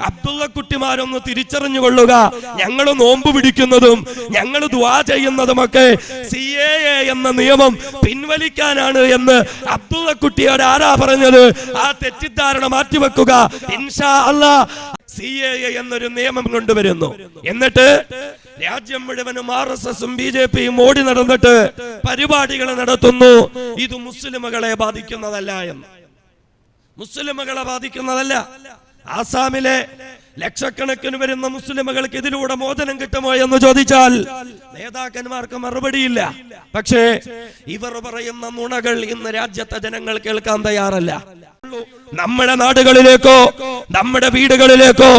അബ്ദുള്ള കുട്ടിമാരൊന്ന് തിരിച്ചറിഞ്ഞുകൊള്ളുക. ഞങ്ങൾ നോമ്പ് പിടിക്കുന്നതും ഞങ്ങൾ ദുആ ചെയ്യുന്നതുമൊക്കെ CAA എന്ന നിയമം പിൻവലിക്കാനാണ് എന്ന് അബ്ദുള്ള കുട്ടിയോട് ആരാ പറഞ്ഞത്? ആ തെറ്റിദ്ധാരണ മാറ്റിവെക്കുക. ഇൻഷാ അല്ലാഹ് CAA എന്നൊരു നിയമം കൊണ്ടുവരുന്നു. എന്നിട്ട് രാജ്യം മുഴുവനും RSSും BJPയും ഓടി നടന്നിട്ട് പരിപാടികൾ നടത്തുന്നു. ഇത് മുസ്ലിമുകളെ ബാധിക്കുന്നതല്ല എന്ന്. മുസ്ലിമുകളെ ബാധിക്കുന്നതല്ല. ആസാമിലെ ലക്ഷക്കണക്കിന് വരുന്ന മുസ്ലിമുകൾക്ക് ഇതിലൂടെ മോചനം കിട്ടുമോ എന്ന് ചോദിച്ചാൽ നേതാക്കന്മാർക്ക് മറുപടിയില്ല. പക്ഷേ ഇവർ പറയുന്ന നുണകൾ ഇന്ന് രാജ്യത്തെ ജനങ്ങൾ കേൾക്കാൻ തയ്യാറല്ല. നമ്മുടെ നാടുകളിലേക്കോ നമ്മുടെ വീടുകളിലേക്കോ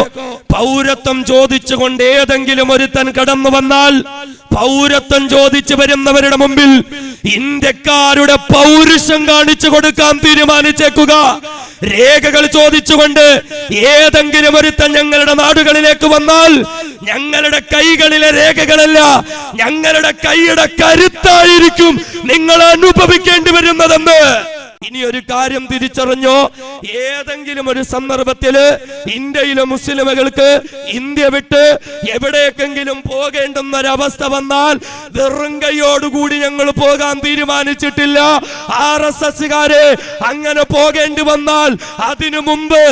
പൗരത്വം ചോദിച്ചുകൊണ്ട് ഏതെങ്കിലും ഒരുത്തൻ കടന്നു വന്നാൽ പൗരത്വം ചോദിച്ചു വരുന്നവരുടെ മുമ്പിൽ ഇന്ത്യക്കാരുടെ പൗരുഷം കാണിച്ചു കൊടുക്കാൻ തീരുമാനിച്ചേക്കുക. രേഖകൾ ചോദിച്ചുകൊണ്ട് ഏതെങ്കിലും ഒരുത്തൻ ഞങ്ങളുടെ നാടുകളിലേക്ക് വന്നാൽ ഞങ്ങളുടെ കൈകളിലെ രേഖകളല്ല, ഞങ്ങളുടെ കൈയുടെ കരുത്തായിരിക്കും നിങ്ങൾ അനുഭവിക്കേണ്ടി വരുന്നതെന്ന്. ഇനി ഒരു കാര്യം തിരിച്ചറിഞ്ഞോ, ഏതെങ്കിലും ഒരു സന്ദർഭത്തില് ഇന്ത്യയിലെ മുസ്ലിമുകൾക്ക് ഇന്ത്യ വിട്ട് എവിടേക്കെങ്കിലും പോകേണ്ടുന്ന ഒരവസ്ഥ വന്നാൽ വെറും കൈയോടുകൂടി ഞങ്ങൾ പോകാൻ തീരുമാനിച്ചിട്ടില്ല. RSSകാരെ അങ്ങനെ പോകേണ്ടി വന്നാൽ അതിനു മുമ്പ്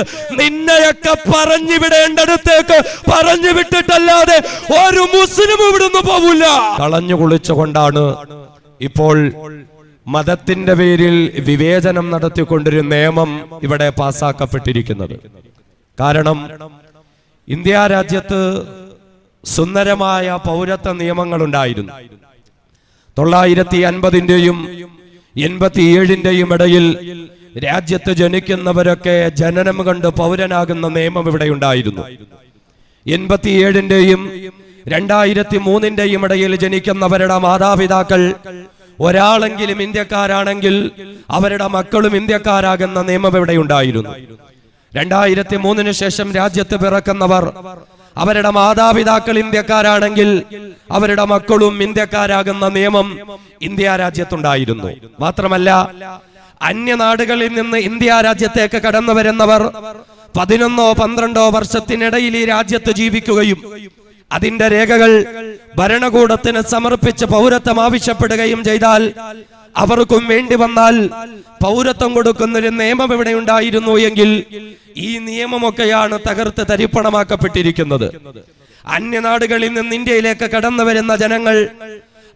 നിന്നെയൊക്കെ പറഞ്ഞു വിടേണ്ടടുത്തേക്ക് പറഞ്ഞു വിട്ടിട്ടല്ലാതെ ഒരു മുസ്ലിം ഇവിടുന്ന് പോവില്ല. കളഞ്ഞു കുളിച്ചുകൊണ്ടാണ് ഇപ്പോൾ മതത്തിന്റെ പേരിൽ വിവേചനം നടത്തിക്കൊണ്ടൊരു നിയമം ഇവിടെ പാസാക്കപ്പെട്ടിരിക്കുന്നത്. കാരണം ഇന്ത്യ രാജ്യത്ത് സുന്ദരമായ പൗരത്വ നിയമങ്ങൾ ഉണ്ടായിരുന്നു. 950ന്റെയും 87ന്റെയും ഇടയിൽ രാജ്യത്ത് ജനിക്കുന്നവരൊക്കെ ജനനം കണ്ട് പൗരനാകുന്ന നിയമം ഇവിടെ ഉണ്ടായിരുന്നു. 87ന്റെയും 2003ന്റെയും ഇടയിൽ ജനിക്കുന്നവരുടെ മാതാപിതാക്കൾ ഒരാളെങ്കിലും ഇന്ത്യക്കാരാണെങ്കിൽ അവരുടെ മക്കളും ഇന്ത്യക്കാരാകുന്ന നിയമം ഇവിടെ ഉണ്ടായിരുന്നു. 2003 ശേഷം രാജ്യത്ത് പിറക്കുന്നവർ അവരുടെ മാതാപിതാക്കൾ ഇന്ത്യക്കാരാണെങ്കിൽ അവരുടെ മക്കളും ഇന്ത്യക്കാരാകുന്ന നിയമം ഇന്ത്യ രാജ്യത്തുണ്ടായിരുന്നു. മാത്രമല്ല അന്യനാടുകളിൽ നിന്ന് ഇന്ത്യ രാജ്യത്തേക്ക് കടന്നു വരുന്നവർ 11-12 വർഷത്തിനിടയിൽ ഈ രാജ്യത്ത് ജീവിക്കുകയും അതിന്റെ രേഖകൾ ഭരണകൂടത്തിന് സമർപ്പിച്ച് പൗരത്വം ആവശ്യപ്പെടുകയും ചെയ്താൽ അവർക്കും വേണ്ടി വന്നാൽ പൗരത്വം കൊടുക്കുന്നൊരു നിയമം ഇവിടെ ഉണ്ടായിരുന്നു എങ്കിൽ ഈ നിയമമൊക്കെയാണ് തകർത്ത് തരിപ്പണമാക്കപ്പെട്ടിരിക്കുന്നത്. അന്യനാടുകളിൽ നിന്ന് ഇന്ത്യയിലേക്ക് കടന്നു വരുന്ന ജനങ്ങൾ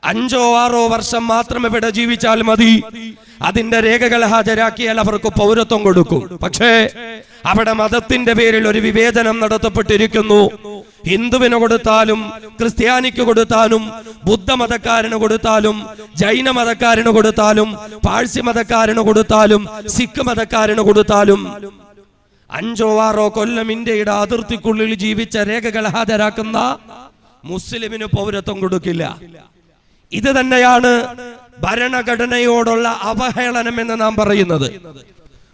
5-6 വർഷം മാത്രം ഇവിടെ ജീവിച്ചാൽ മതി. അതിന്റെ രേഖകൾ ഹാജരാക്കിയാൽ അവർക്ക് പൗരത്വം കൊടുക്കും. പക്ഷേ അവിടെ മതത്തിന്റെ പേരിൽ ഒരു വിവേചനം നടത്തപ്പെട്ടിരിക്കുന്നു. ഹിന്ദുവിന് കൊടുത്താലും ക്രിസ്ത്യാനിക്ക് കൊടുത്താലും ബുദ്ധമതക്കാരന് കൊടുത്താലും ജൈന മതക്കാരന് കൊടുത്താലും പാഴ്സി മതക്കാരന് കൊടുത്താലും സിഖ് മതക്കാരന് കൊടുത്താലും 5-6 കൊല്ലം ഇന്ത്യയുടെ അതിർത്തിക്കുള്ളിൽ ജീവിച്ച രേഖകൾ ഹാജരാക്കുന്ന മുസ്ലിമിന് പൗരത്വം കൊടുക്കില്ല. ഇത് തന്നെയാണ് ഭരണഘടനയോടുള്ള അവഹേളനം എന്ന് നാം പറയുന്നത്.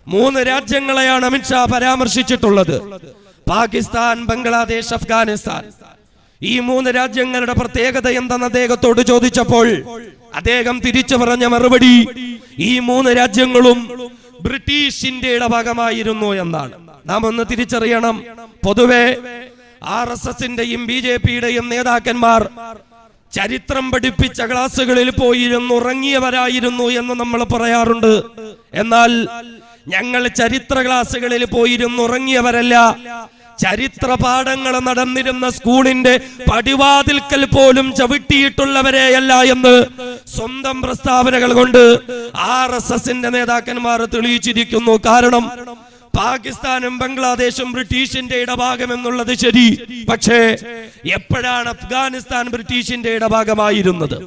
3 രാജ്യങ്ങളെയാണ് അമിത്ഷാ പരാമർശിച്ചിട്ടുള്ളത്: പാകിസ്ഥാൻ, ബംഗ്ലാദേശ്, അഫ്ഗാനിസ്ഥാൻ. ഈ 3 രാജ്യങ്ങളുടെ പ്രത്യേകത എന്തെന്ന് അദ്ദേഹത്തോട് ചോദിച്ചപ്പോൾ അദ്ദേഹം തിരിച്ചു പറഞ്ഞ മറുപടി ഈ 3 രാജ്യങ്ങളും ബ്രിട്ടീഷ് ഇന്ത്യയുടെ ഭാഗമായിരുന്നു എന്നാണ്. നാം ഒന്ന് തിരിച്ചറിയണം. പൊതുവെ RSSന്റെയും BJPയുടെയും നേതാക്കന്മാർ ചരിത്രം പഠിപ്പിച്ച ക്ലാസ്സുകളിൽ പോയിരുന്നു ഉറങ്ങിയവരായിരുന്നു എന്ന് നമ്മൾ പറയാറുണ്ട്. എന്നാൽ ഞങ്ങൾ ചരിത്ര ക്ലാസ്സുകളിൽ പോയിരുന്നു ഉറങ്ങിയവരല്ല. ചരിത്ര പാഠങ്ങൾ നടന്നിരുന്ന സ്കൂളിന്റെ പടിവാതിൽക്കൽ പോലും ചവിട്ടിയിട്ടുള്ളവരെയല്ല എന്ന് സ്വന്തം പ്രസ്താവനകൾ കൊണ്ട് RSSന്റെ നേതാക്കന്മാർ തെളിയിച്ചിരിക്കുന്നു. കാരണം പാകിസ്ഥാനും ബംഗ്ലാദേശും ബ്രിട്ടീഷ് ഇന്ത്യയുടെ ഭാഗം എന്നുള്ളത് ശരി, പക്ഷേ എപ്പോഴാണ് അഫ്ഗാനിസ്ഥാൻ ബ്രിട്ടീഷ് ഇന്ത്യയുടെ ഭാഗമായിരുന്നത്?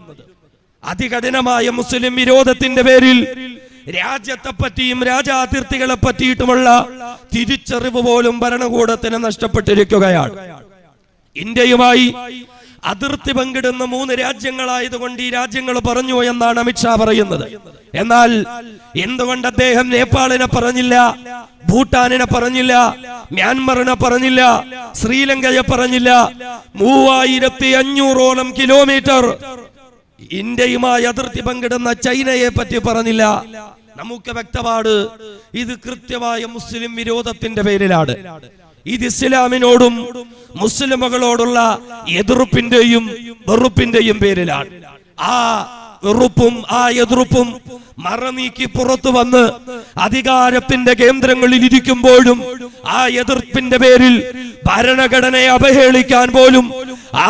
അതികഠിനമായ മുസ്ലിം വിരോധത്തിന്റെ പേരിൽ രാജ്യത്തെ പറ്റിയും രാജ്യാതിർത്തികളെ പറ്റിയിട്ടുമുള്ള തിരിച്ചറിവ് പോലും ഭരണകൂടത്തിന് നഷ്ടപ്പെട്ടിരിക്കുകയാണ്. ഇന്ത്യയുമായി അതിർത്തി പങ്കിടുന്ന 3 രാജ്യങ്ങളായതുകൊണ്ട് ഈ രാജ്യങ്ങൾ പറഞ്ഞു എന്നാണ് അമിത്ഷാ പറയുന്നത്. എന്നാൽ എന്തുകൊണ്ട് അദ്ദേഹം നേപ്പാളിനെ പറഞ്ഞില്ല, ഭൂട്ടാനിനെ പറഞ്ഞില്ല, മ്യാൻമറിനെ പറഞ്ഞില്ല, ശ്രീലങ്കയെ പറഞ്ഞില്ല? 3500ഓളം കിലോമീറ്റർ ഇന്ത്യയുമായി അതിർത്തി പങ്കിടുന്ന ചൈനയെ പറ്റി പറഞ്ഞില്ല. നമുക്ക് വ്യക്തമാണ് ഇത് കൃത്യമായ മുസ്ലിം വിരോധത്തിന്റെ പേരിലാണ്. ഇത് ഇസ്ലാമിനോടും മുസ്ലിമുകളോടുള്ള എതിർപ്പിന്റെയും വെറുപ്പിന്റെയും പേരിലാണ്. ആ വെറുപ്പും ആ എതിർപ്പും മറനീക്കി പുറത്തു വന്ന് അധികാരത്തിന്റെ കേന്ദ്രങ്ങളിൽ ഇരിക്കുമ്പോഴും ആ എതിർപ്പിന്റെ പേരിൽ ഭരണഘടനയെ അവഹേളിക്കാൻ പോലും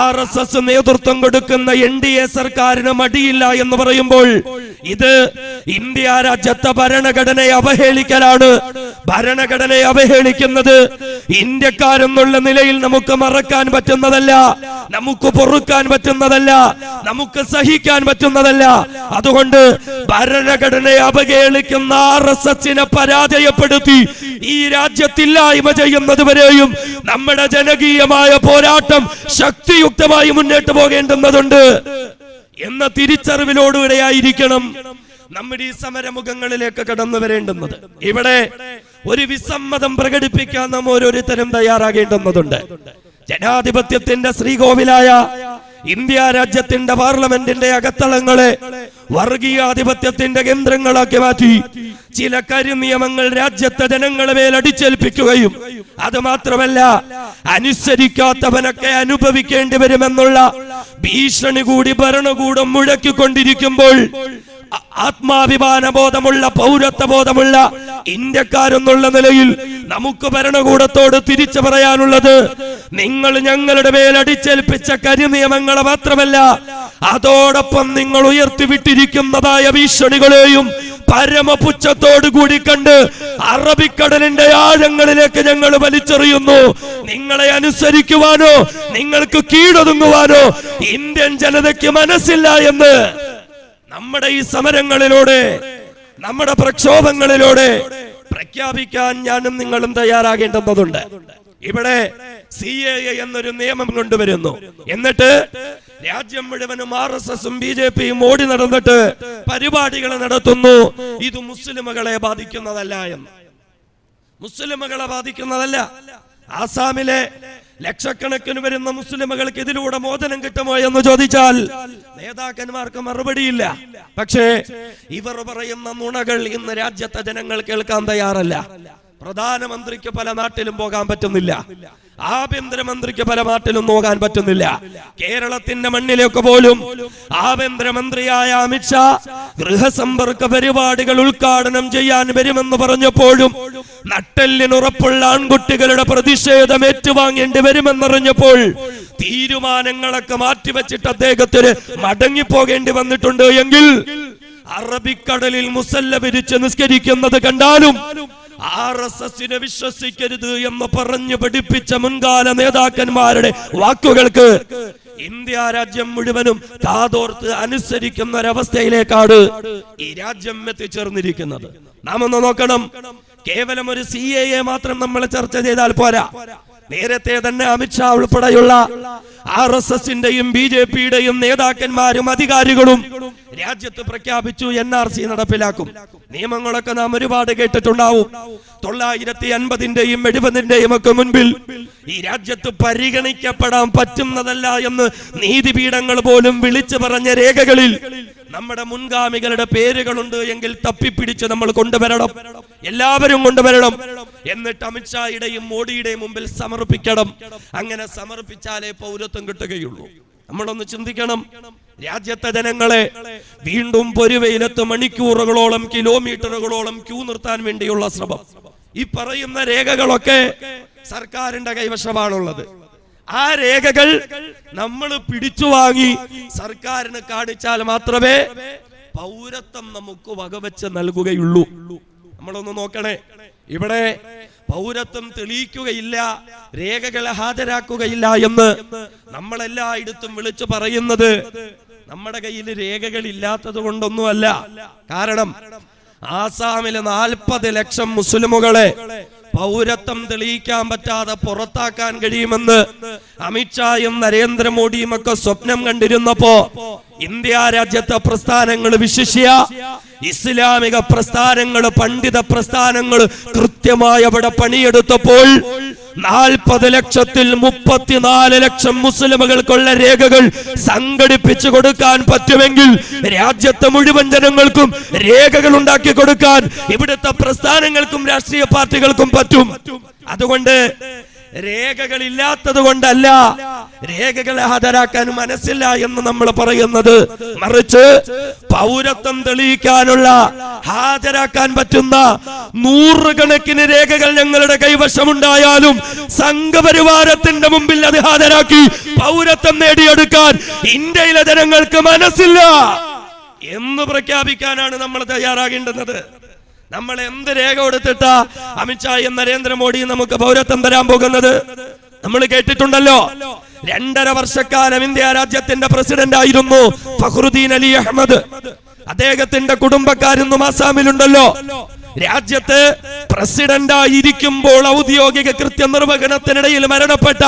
RSS നേതൃത്വം കൊടുക്കുന്ന NDA സർക്കാരിന് മടിയില്ല എന്ന് പറയുമ്പോൾ ഇത് ഇന്ത്യ രാജ്യത്തെ ഭരണഘടനയെ അവഹേളിക്കലാണ്. ഭരണഘടനയെ അവഹേളിക്കുന്നത് ഇന്ത്യക്കാരെന്നുള്ള നിലയിൽ നമുക്ക് മറക്കാൻ പറ്റുന്നതല്ല, നമുക്ക് പൊറുക്കാൻ പറ്റുന്നതല്ല, നമുക്ക് സഹിക്കാൻ പറ്റുന്നതല്ല. അതുകൊണ്ട് ഭരണഘടനയെ അവഹേളിക്കുന്ന RSSനെ പരാജയപ്പെടുത്തി ഈ രാജ്യത്തില്ലായ്മ ചെയ്യുന്നത് വരെയും നമ്മുടെ ജനകീയമായ പോരാട്ടം ശക്തിയുക്തമായി മുന്നോട്ട് പോകേണ്ടുന്നതുണ്ട് എന്ന തിരിച്ചറിവിലോടുകൂടെയായിരിക്കണം നമ്മുടെ ഈ സമരമുഖങ്ങളിലേക്ക് കടന്നു വരേണ്ടുന്നത്. ഇവിടെ ഒരു വിസമ്മതം പ്രകടിപ്പിക്കാൻ നാം ഓരോരുത്തരും തയ്യാറാകേണ്ടുന്നതുണ്ട്. ജനാധിപത്യത്തിന്റെ ശ്രീകോവിലായ ഇന്ത്യ രാജ്യത്തിന്റെ പാർലമെന്റിന്റെ അകത്തളങ്ങളെ വർഗീയാധിപത്യത്തിന്റെ കേന്ദ്രങ്ങളാക്കി മാറ്റി ചില കരിനിയമങ്ങൾ രാജ്യത്തെ ജനങ്ങളെ മേൽ അടിച്ചേൽപ്പിക്കുകയും അത് മാത്രമല്ല അനുസരിക്കാത്തവനൊക്കെ അനുഭവിക്കേണ്ടി വരുമെന്നുള്ള ഭീഷണി കൂടി ഭരണകൂടം മുഴക്കിക്കൊണ്ടിരിക്കുമ്പോൾ ആത്മാഭിമാന ബോധമുള്ള പൗരത്വ ബോധമുള്ള ഇന്ത്യക്കാരെന്നുള്ള നിലയിൽ നമുക്ക് ഭരണകൂടത്തോട് തിരിച്ചു പറയാനുള്ളത്, നിങ്ങൾ ഞങ്ങളുടെ മേൽ അടിച്ചേൽപ്പിച്ച കരിനിയമങ്ങളെ മാത്രമല്ല അതോടൊപ്പം നിങ്ങൾ ഉയർത്തിവിട്ടിരിക്കുന്നതായ ഭീഷണികളെയും പരമപുച്ഛത്തോടു കൂടി കണ്ട് അറബിക്കടലിന്റെ ആഴങ്ങളിലേക്ക് ഞങ്ങൾ വലിച്ചെറിയുന്നു. നിങ്ങളെ അനുസരിക്കുവാനോ നിങ്ങൾക്ക് കീഴൊതുങ്ങുവാനോ ഇന്ത്യൻ ജനതയ്ക്ക് മനസ്സില്ല എന്ന് നമ്മുടെ ഈ സമരങ്ങളിലൂടെ നമ്മുടെ പ്രക്ഷോഭങ്ങളിലൂടെ പ്രഖ്യാപിക്കാൻ ഞാനും നിങ്ങളും തയ്യാറാകേണ്ടതുണ്ട്. ഇവിടെ CAA എന്നൊരു നിയമം കൊണ്ടുവരുന്നു. എന്നിട്ട് രാജ്യം മുഴുവനും RSSും BJPയും ഓടി നടന്നിട്ട് പരിപാടികൾ നടത്തുന്നു. ഇത് മുസ്ലിമുകളെ ബാധിക്കുന്നതല്ല എന്ന്. മുസ്ലിമുകളെ ബാധിക്കുന്നതല്ല. ആസാമിലെ ലക്ഷക്കണക്കിന് വരുന്ന മുസ്ലിമുകൾക്ക് ഇതിലൂടെ മോചനം കിട്ടുമോ എന്ന് ചോദിച്ചാൽ നേതാക്കന്മാർക്ക് മറുപടിയില്ല. പക്ഷേ ഇവർ പറയുന്ന നുണകൾ ഇന്ന് രാജ്യത്തെ ജനങ്ങൾ കേൾക്കാൻ തയ്യാറല്ല. പ്രധാനമന്ത്രിക്ക് പല നാട്ടിലും പോകാൻ പറ്റുന്നില്ല, ആഭ്യന്തരമന്ത്രിക്ക് പല നാട്ടിലും പോകാൻ പറ്റുന്നില്ല. കേരളത്തിന്റെ മണ്ണിലേക്ക് പോലും ആഭ്യന്തരമന്ത്രിയായ അമിത്ഷാ ഗൃഹസമ്പർക്ക പരിപാടികൾ ഉദ്ഘാടനം ചെയ്യാൻ വരുമെന്ന് പറഞ്ഞപ്പോഴും നട്ടെല്ലിനുറപ്പുള്ള ആൺകുട്ടികളുടെ പ്രതിഷേധം ഏറ്റുവാങ്ങേണ്ടി വരുമെന്നറിഞ്ഞപ്പോൾ തീരുമാനങ്ങളൊക്കെ മാറ്റിവെച്ചിട്ട് അദ്ദേഹത്തിന് മടങ്ങിപ്പോകേണ്ടി വന്നിട്ടുണ്ട്. എങ്കിൽ അറബിക്കടലിൽ മുസല്ല വിരിച്ച് നിസ്കരിക്കുന്നത് കണ്ടാലും RSSനെ വിശ്വസിക്കരുത് എന്ന് പറഞ്ഞു പഠിപ്പിച്ച മുൻകാല നേതാക്കന്മാരുടെ വാക്കുകൾക്ക് ഇന്ത്യ രാജ്യം മുഴുവനും കാതോർത്ത് അനുസരിക്കുന്ന ഒരവസ്ഥയിലേക്കാണ് ഈ രാജ്യം എത്തിച്ചേർന്നിരിക്കുന്നത്. നാം ഒന്ന് നോക്കണം, കേവലം ഒരു CAA മാത്രം നമ്മൾ ചർച്ച ചെയ്താൽ പോരാ. നേരത്തെ തന്നെ അമിത്ഷാ ഉൾപ്പെടെയുള്ള RSSന്റെയും BJPയുടെയും നേതാക്കന്മാരും അധികാരികളും രാജ്യത്ത് പ്രഖ്യാപിച്ചു NRC നടപ്പിലാക്കും. നിയമങ്ങളൊക്കെ നാം ഒരുപാട് കേട്ടിട്ടുണ്ടാവും. 950ന്റെയും 70ന്റെയും ഒക്കെ മുൻപിൽ ഈ രാജ്യത്ത് പരിഗണിക്കപ്പെടാൻ പറ്റുന്നതല്ല എന്ന് നീതിപീഠങ്ങൾ പോലും വിളിച്ചു പറഞ്ഞ രേഖകളിൽ നമ്മുടെ മുൻഗാമികളുടെ പേരുകളുണ്ട് എങ്കിൽ തപ്പിപ്പിടിച്ച് നമ്മൾ കൊണ്ടുവരണം, എല്ലാവരും കൊണ്ടുവരണം. എന്നിട്ട് അമിത്ഷായുടെയും മോഡിയുടെയും മുമ്പിൽ സമർപ്പിക്കണം. അങ്ങനെ സമർപ്പിച്ചാലേ പൗരത്വം കിട്ടുകയുള്ളൂ. നമ്മളൊന്ന് ചിന്തിക്കണം, രാജ്യത്തെ ജനങ്ങളെ വീണ്ടും പൊരുവെയിലത്ത് മണിക്കൂറുകളോളം കിലോമീറ്ററുകളോളം ക്യൂ നിർത്താൻ വേണ്ടിയുള്ള ശ്രമം. ഈ പറയുന്ന രേഖകളൊക്കെ സർക്കാരിന്റെ കൈവശമാണുള്ളത്. ആ രേഖകൾ നമ്മൾ പിടിച്ചു വാങ്ങി സർക്കാരിന് കാണിച്ചാൽ മാത്രമേ പൗരത്വം നമുക്ക് വകവെച്ച് നൽകുകയുള്ളൂ. നമ്മളൊന്ന് നോക്കണേ, ഇവിടെ പൗരത്വം തെളിയിക്കുകയില്ല, രേഖകളെ ഹാജരാക്കുകയില്ല എന്ന് നമ്മളെല്ലായിടത്തും വിളിച്ചു പറയുന്നത് നമ്മുടെ കയ്യിൽ രേഖകൾ ഇല്ലാത്തത് കൊണ്ടൊന്നുമല്ല. കാരണം ആസാമിലെ 40 ലക്ഷം മുസ്ലിമുകളെ പൗരത്വം തെളിയിക്കാൻ പറ്റാതെ പുറത്താക്കാൻ കഴിയുമെന്ന് അമിത്ഷായും നരേന്ദ്രമോദിയും ഒക്കെ സ്വപ്നം കണ്ടിരുന്നപ്പോ ഇന്ത്യ രാജ്യത്തെ പ്രസ്ഥാനങ്ങൾ, വിശിഷ്യ ഇസ്ലാമിക പ്രസ്ഥാനങ്ങൾ, പണ്ഡിത പ്രസ്ഥാനങ്ങൾ കൃത്യമായി അവിടെ പണിയെടുത്തപ്പോൾ 40 ലക്ഷത്തിൽ 34 ലക്ഷം മുസ്ലിമുകൾക്കുള്ള രേഖകൾ സംഘടിപ്പിച്ചു കൊടുക്കാൻ പറ്റുമെങ്കിൽ രാജ്യത്തെ മുഴുവൻ ജനങ്ങൾക്കും രേഖകൾ ഉണ്ടാക്കി കൊടുക്കാൻ ഇവിടുത്തെ പ്രസ്ഥാനങ്ങൾക്കും രാഷ്ട്രീയ പാർട്ടികൾക്കും പറ്റും. അതുകൊണ്ട് രേഖകളില്ലാത്തത് കൊണ്ടല്ല, രേഖകളെ ഹാജരാക്കാൻ മനസ്സില്ല എന്ന് നമ്മൾ പറയുന്നത്. മറിച്ച് പൗരത്വം തെളിയിക്കാനുള്ള ഹാജരാക്കാൻ പറ്റുന്ന നൂറുകണക്കിന് രേഖകൾ ഞങ്ങളുടെ കൈവശമുണ്ടായാലും സംഘപരിവാരത്തിന്റെ മുമ്പിൽ അത് ഹാജരാക്കി പൗരത്വം നേടിയെടുക്കാൻ ഇന്ത്യയിലെ ജനങ്ങൾക്ക് മനസ്സില്ല എന്ന് പ്രഖ്യാപിക്കാനാണ് നമ്മൾ തയ്യാറാകേണ്ടുന്നത്. നമ്മൾ എന്ത് രേഖ കൊടുത്തിട്ടാ അമിത്ഷായും നരേന്ദ്രമോദി നമുക്ക് പൗരത്വം തരാൻ പോകുന്നത്? നമ്മൾ കേട്ടിട്ടുണ്ടല്ലോ, 2.5 വർഷക്കാലം ഇന്ത്യ രാജ്യത്തിന്റെ പ്രസിഡന്റ് ആയിരുന്നു ഫഖ്റുദ്ദീൻ അലി അഹമ്മദ്. അദ്ദേഹത്തിന്റെ കുടുംബക്കാരൊന്നും ആസാമിലുണ്ടല്ലോ. രാജ്യത്ത് പ്രസിഡന്റ് ആയിരിക്കുമ്പോൾ ഔദ്യോഗിക കൃത്യനിർവഹണത്തിനിടയിൽ മരണപ്പെട്ട,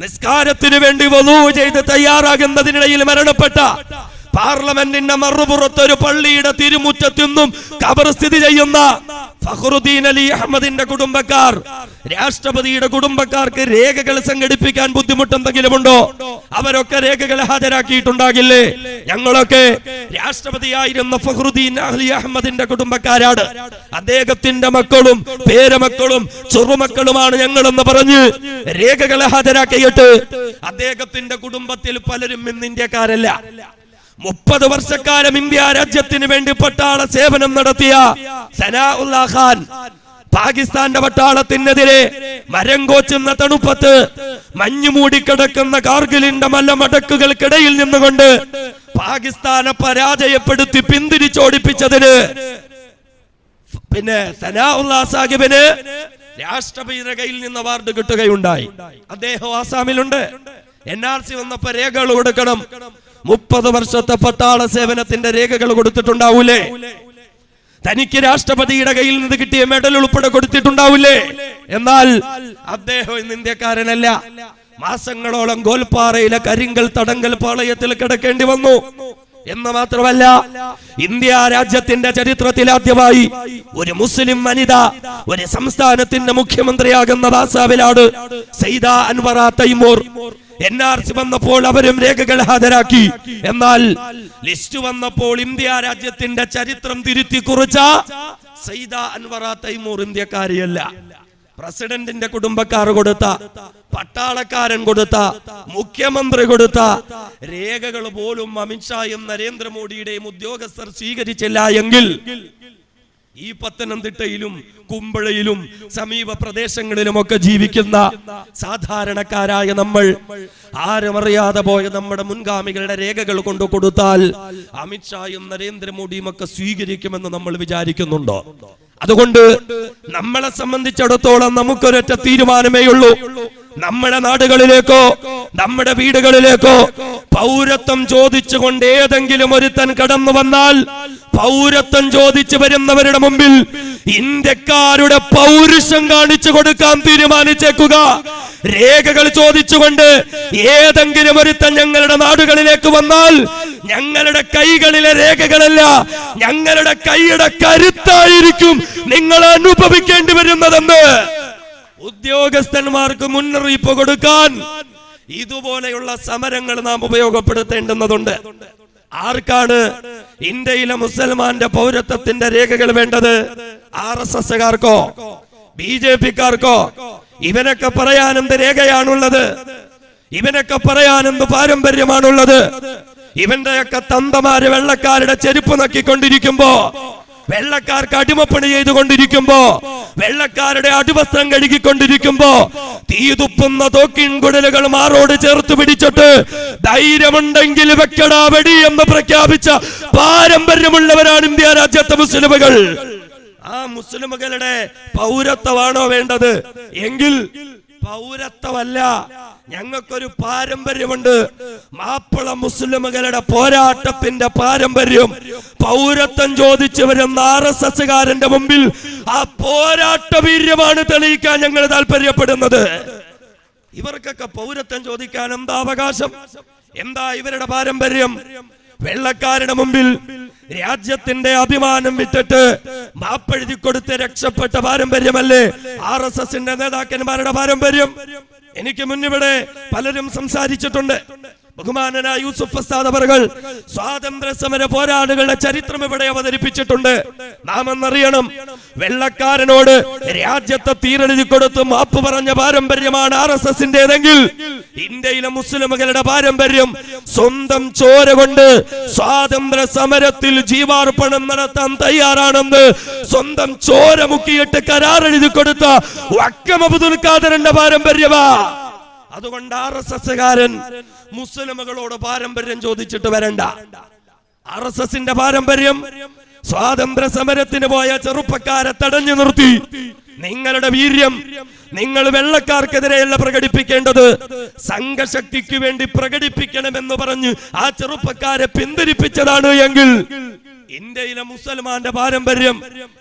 നിസ്കാരത്തിന് വേണ്ടി വളൂ ചെയ്ത് തയ്യാറാകുന്നതിനിടയിൽ മരണപ്പെട്ട, പാർലമെന്റിന്റെ മറുപുറത്ത് ഒരു പള്ളിയുടെ തിരുമുറ്റത്തുനിന്നും ഖബർ സ്ഥിതി ചെയ്യുന്ന ഫഖ്റുദ്ദീൻ അലി അഹമ്മദിന്റെ കുടുംബക്കാർ, രാഷ്ട്രപതിയുടെ കുടുംബക്കാർക്ക് രേഖകൾ സംഘടിപ്പിക്കാൻ ബുദ്ധിമുട്ടെന്തെങ്കിലും ഉണ്ടോ? അവരൊക്കെ രേഖകൾ ഹാജരാക്കിയിട്ടുണ്ടാകില്ലേ? ഞങ്ങളൊക്കെ രാഷ്ട്രപതിയായിരുന്ന ഫഖ്റുദ്ദീൻ അലി അഹമ്മദിന്റെ കുടുംബക്കാരാണ്. അദ്ദേഹത്തിന്റെ മക്കളും പേരമക്കളും ചെറുമക്കളുമാണ് ഞങ്ങളെന്ന് പറഞ്ഞ് രേഖകൾ ഹാജരാക്കിയിട്ട് അദ്ദേഹത്തിന്റെ കുടുംബത്തിൽ പലരും ഇന്ന് ഇന്ത്യക്കാരല്ല. 30 വർഷക്കാലം ഇന്ത്യ രാജ്യത്തിന് വേണ്ടി പട്ടാള സേവനം നടത്തിയ സനാഉല്ലാ ഖാൻ പാകിസ്ഥാന്റെ പട്ടാളത്തിനെതിരെ മരം കോച്ചുന്ന തണുപ്പത്ത് മഞ്ഞു മൂടിക്കിടക്കുന്ന കാർഗിലിന്റെ മലമടക്കുകൾക്കിടയിൽ നിന്നുകൊണ്ട് പാകിസ്ഥാനെ പരാജയപ്പെടുത്തി പിന്തിരിച്ചോടിപ്പിച്ചതിന് പിന്നെ സനാഉല്ലാ സാഹിബിന് രാഷ്ട്രപതിയുടെ കയ്യിൽ നിന്ന് അവാർഡ് കിട്ടുകയുണ്ടായി. അദ്ദേഹം ആസാമിലുണ്ട്. NRC വന്നപ്പോ രേഖകൾ കൊടുക്കണം. 30 വർഷത്തെ പട്ടാള സേവനത്തിന്റെ രേഖകൾ കൊടുത്തിട്ടുണ്ടാവൂലേ? തനിക്ക് രാഷ്ട്രപതിയുടെ കയ്യിൽ നിന്ന് കിട്ടിയ മെഡൽ ഉൾപ്പെടെ കൊടുത്തിട്ടുണ്ടാവൂലേ? എന്നാൽ അദ്ദേഹം ഇന്ന് ഇന്ത്യക്കാരനല്ല. മാസങ്ങളോളം ഗോൽപ്പാറയിലെ കരിങ്കൽ തടങ്കൽ പാളയത്തിൽ കിടക്കേണ്ടി വന്നു എന്ന് മാത്രമല്ല, ഇന്ത്യ രാജ്യത്തിന്റെ ചരിത്രത്തിൽ ആദ്യമായി ഒരു മുസ്ലിം വനിത ഒരു സംസ്ഥാനത്തിന്റെ മുഖ്യമന്ത്രിയാകുന്നത് ആസാമിലാണ്. സയ്യിദ അൻവറ തൈമൂർ. NRC വന്നപ്പോൾ അവരും രേഖകൾ ഹാജരാക്കി. എന്നാൽ ലിസ്റ്റ് വന്നപ്പോൾ ഇന്ത്യ രാജ്യത്തിന്റെ ചരിത്രം തിരുത്തി കുറിച്ച സയ്യിദ അൻവറ തൈമൂർ ഇന്ത്യക്കാരിയല്ല. പ്രസിഡന്റിന്റെ കുടുംബക്കാർ കൊടുത്ത, പട്ടാളക്കാരൻ കൊടുത്ത, മുഖ്യമന്ത്രി കൊടുത്ത രേഖകൾ പോലും അമിത്ഷായും നരേന്ദ്രമോദിയുടെയും ഉദ്യോഗസ്ഥർ സ്വീകരിച്ചില്ല എങ്കിൽ ഈ പത്തനംതിട്ടയിലും കുമ്പഴയിലും സമീപ പ്രദേശങ്ങളിലുമൊക്കെ ജീവിക്കുന്ന സാധാരണക്കാരായ നമ്മൾ, ആരും അറിയാതെ പോയ നമ്മുടെ മുൻഗാമികളുടെ രേഖകൾ കൊണ്ടു കൊടുത്താൽ അമിത്ഷായും നരേന്ദ്രമോദിയും ഒക്കെ സ്വീകരിക്കുമെന്ന് നമ്മൾ വിചാരിക്കുന്നുണ്ടോ? അതുകൊണ്ട് നമ്മളെ സംബന്ധിച്ചിടത്തോളം നമുക്കൊരൊറ്റ തീരുമാനമേ ഉള്ളൂ. നമ്മുടെ നാടുകളിലേക്കോ നമ്മുടെ വീടുകളിലേക്കോ പൗരത്വം ചോദിച്ചുകൊണ്ട് ഏതെങ്കിലും ഒരുത്തൻ കടന്നു വന്നാൽ പൗരത്വം ചോദിച്ചു വരുന്നവരുടെ മുമ്പിൽ ഇന്ത്യക്കാരുടെ പൗരുഷം കാണിച്ചു കൊടുക്കാൻ തീരുമാനിച്ചേക്കുക. രേഖകൾ ചോദിച്ചുകൊണ്ട് ഏതെങ്കിലും ഒരുത്തൻ ഞങ്ങളുടെ നാടുകളിലേക്ക് വന്നാൽ ഞങ്ങളുടെ കൈകളിലെ രേഖകളല്ല, ഞങ്ങളുടെ കൈയുടെ കരുത്തായിരിക്കും നിങ്ങൾ അനുഭവിക്കേണ്ടി വരുന്നതെന്ന് ഉദ്യോഗസ്ഥന്മാർക്ക് മുന്നറിയിപ്പ് കൊടുക്കാൻ ഇതുപോലെയുള്ള സമരങ്ങൾ നാം ഉപയോഗപ്പെടുത്തേണ്ടുന്നതുണ്ട്. ആർക്കാണ് ഇന്ത്യയിലെ മുസൽമാന്റെ പൗരത്വത്തിന്റെ രേഖകൾ വേണ്ടത്? RSSകാർക്കോ BJPക്കാർക്കോ? ഇവനൊക്കെ പറയാൻ എന്ത് രേഖയാണുള്ളത്? ഇവനൊക്കെ പറയാൻ എന്ത് പാരമ്പര്യമാണുള്ളത്? ഇവന്റെയൊക്കെ തന്തമാര് വെള്ളക്കാരുടെ ചെരുപ്പ് നക്കിക്കൊണ്ടിരിക്കുമ്പോ, വെള്ളക്കാർക്ക് അടിമപ്പണി ചെയ്തുകൊണ്ടിരിക്കുമ്പോ, വെള്ളക്കാരുടെ അടിവസ്ത്രം കഴുകിക്കൊണ്ടിരിക്കുമ്പോ, തീതുപ്പുന്ന തോക്കിൻകുടലുകൾ മാറോട് ചേർത്ത് പിടിച്ചിട്ട് ധൈര്യമുണ്ടെങ്കിൽ വെക്കടാ വെടി എന്ന് പ്രഖ്യാപിച്ച പാരമ്പര്യമുള്ളവരാണ് ഇന്ത്യ രാജ്യത്തെ മുസ്ലിമുകൾ. ആ മുസ്ലിമുകളുടെ പൗരത്വമാണോ വേണ്ടത്? എങ്കിൽ പൗരത്വമല്ല, ഞങ്ങൾക്കൊരു പാരമ്പര്യമുണ്ട്. മാപ്പിള മുസ്ലിമുകളുടെ പോരാട്ടത്തിന്റെ പാരമ്പര്യം. പൗരത്വം ചോദിച്ചു വരുന്ന RSSകാരന്റെ മുമ്പിൽ ആ പോരാട്ട വീര്യമാണ് തെളിയിക്കാൻ ഞങ്ങൾ താല്പര്യപ്പെടുന്നത്. ഇവർക്കൊക്കെ പൗരത്വം ചോദിക്കാൻ എന്താ അവകാശം? എന്താ ഇവരുടെ പാരമ്പര്യം? വെള്ളക്കാരുടെ മുമ്പിൽ രാജ്യത്തിന്റെ അഭിമാനം വിട്ടിട്ട് മാപ്പെഴുതി കൊടുത്ത് രക്ഷപ്പെട്ട പാരമ്പര്യമല്ലേ RSSന്റെ നേതാക്കന്മാരുടെ പാരമ്പര്യം? എനിക്ക് മുന്നിവിടെ പലരും സംസാരിച്ചിട്ടുണ്ട്. ബഹുമാനനായ യൂസുഫ് ഉസ്താദ് അവറുകൾ സ്വാതന്ത്ര്യ സമര പോരാളികളുടെ ചരിത്രം ഇവിടെ അവതരിപ്പിച്ചിട്ടുണ്ട്. നാം എന്നറിയണം, വെള്ളക്കാരനോട് രാജ്യത്തെ തീരെഴുതി കൊടുത്ത് മാപ്പ് പറഞ്ഞ പാരമ്പര്യമാണ് RSSന്റേതെങ്കിൽ ഇന്ത്യയിലെ മുസ്ലിമുകളുടെ പാരമ്പര്യം സ്വന്തം ചോര കൊണ്ട് സ്വാതന്ത്ര്യ സമരത്തിൽ ജീവാർപ്പണം നടത്താൻ തയ്യാറാണെന്ന് സ്വന്തം ചോര മുക്കിയിട്ട് കരാർ എഴുതി കൊടുത്ത വക്കം അബ്ദുൽ ഖാദറിന്റെ പാരമ്പര്യമാ. അതുകൊണ്ട് RSSകാരൻ മുസ്ലിമുകളോട് പാരമ്പര്യം ചോദിച്ചിട്ട് വരണ്ട. RSSന്റെ പാരമ്പര്യം സ്വാതന്ത്ര്യ സമരത്തിന് പോയ ചെറുപ്പക്കാരെ തടഞ്ഞു നിർത്തി നിങ്ങളുടെ വീര്യം നിങ്ങൾ വെള്ളക്കാർക്കെതിരെയല്ല പ്രകടിപ്പിക്കേണ്ടത്, സംഘശക്തിക്ക് വേണ്ടി പ്രകടിപ്പിക്കണമെന്ന് പറഞ്ഞ് ആ ചെറുപ്പക്കാരെ പിന്തിരിപ്പിച്ചതാണ് എങ്കിൽ ഇന്ത്യയിലെ മുസൽമാന്റെ പാരമ്പര്യം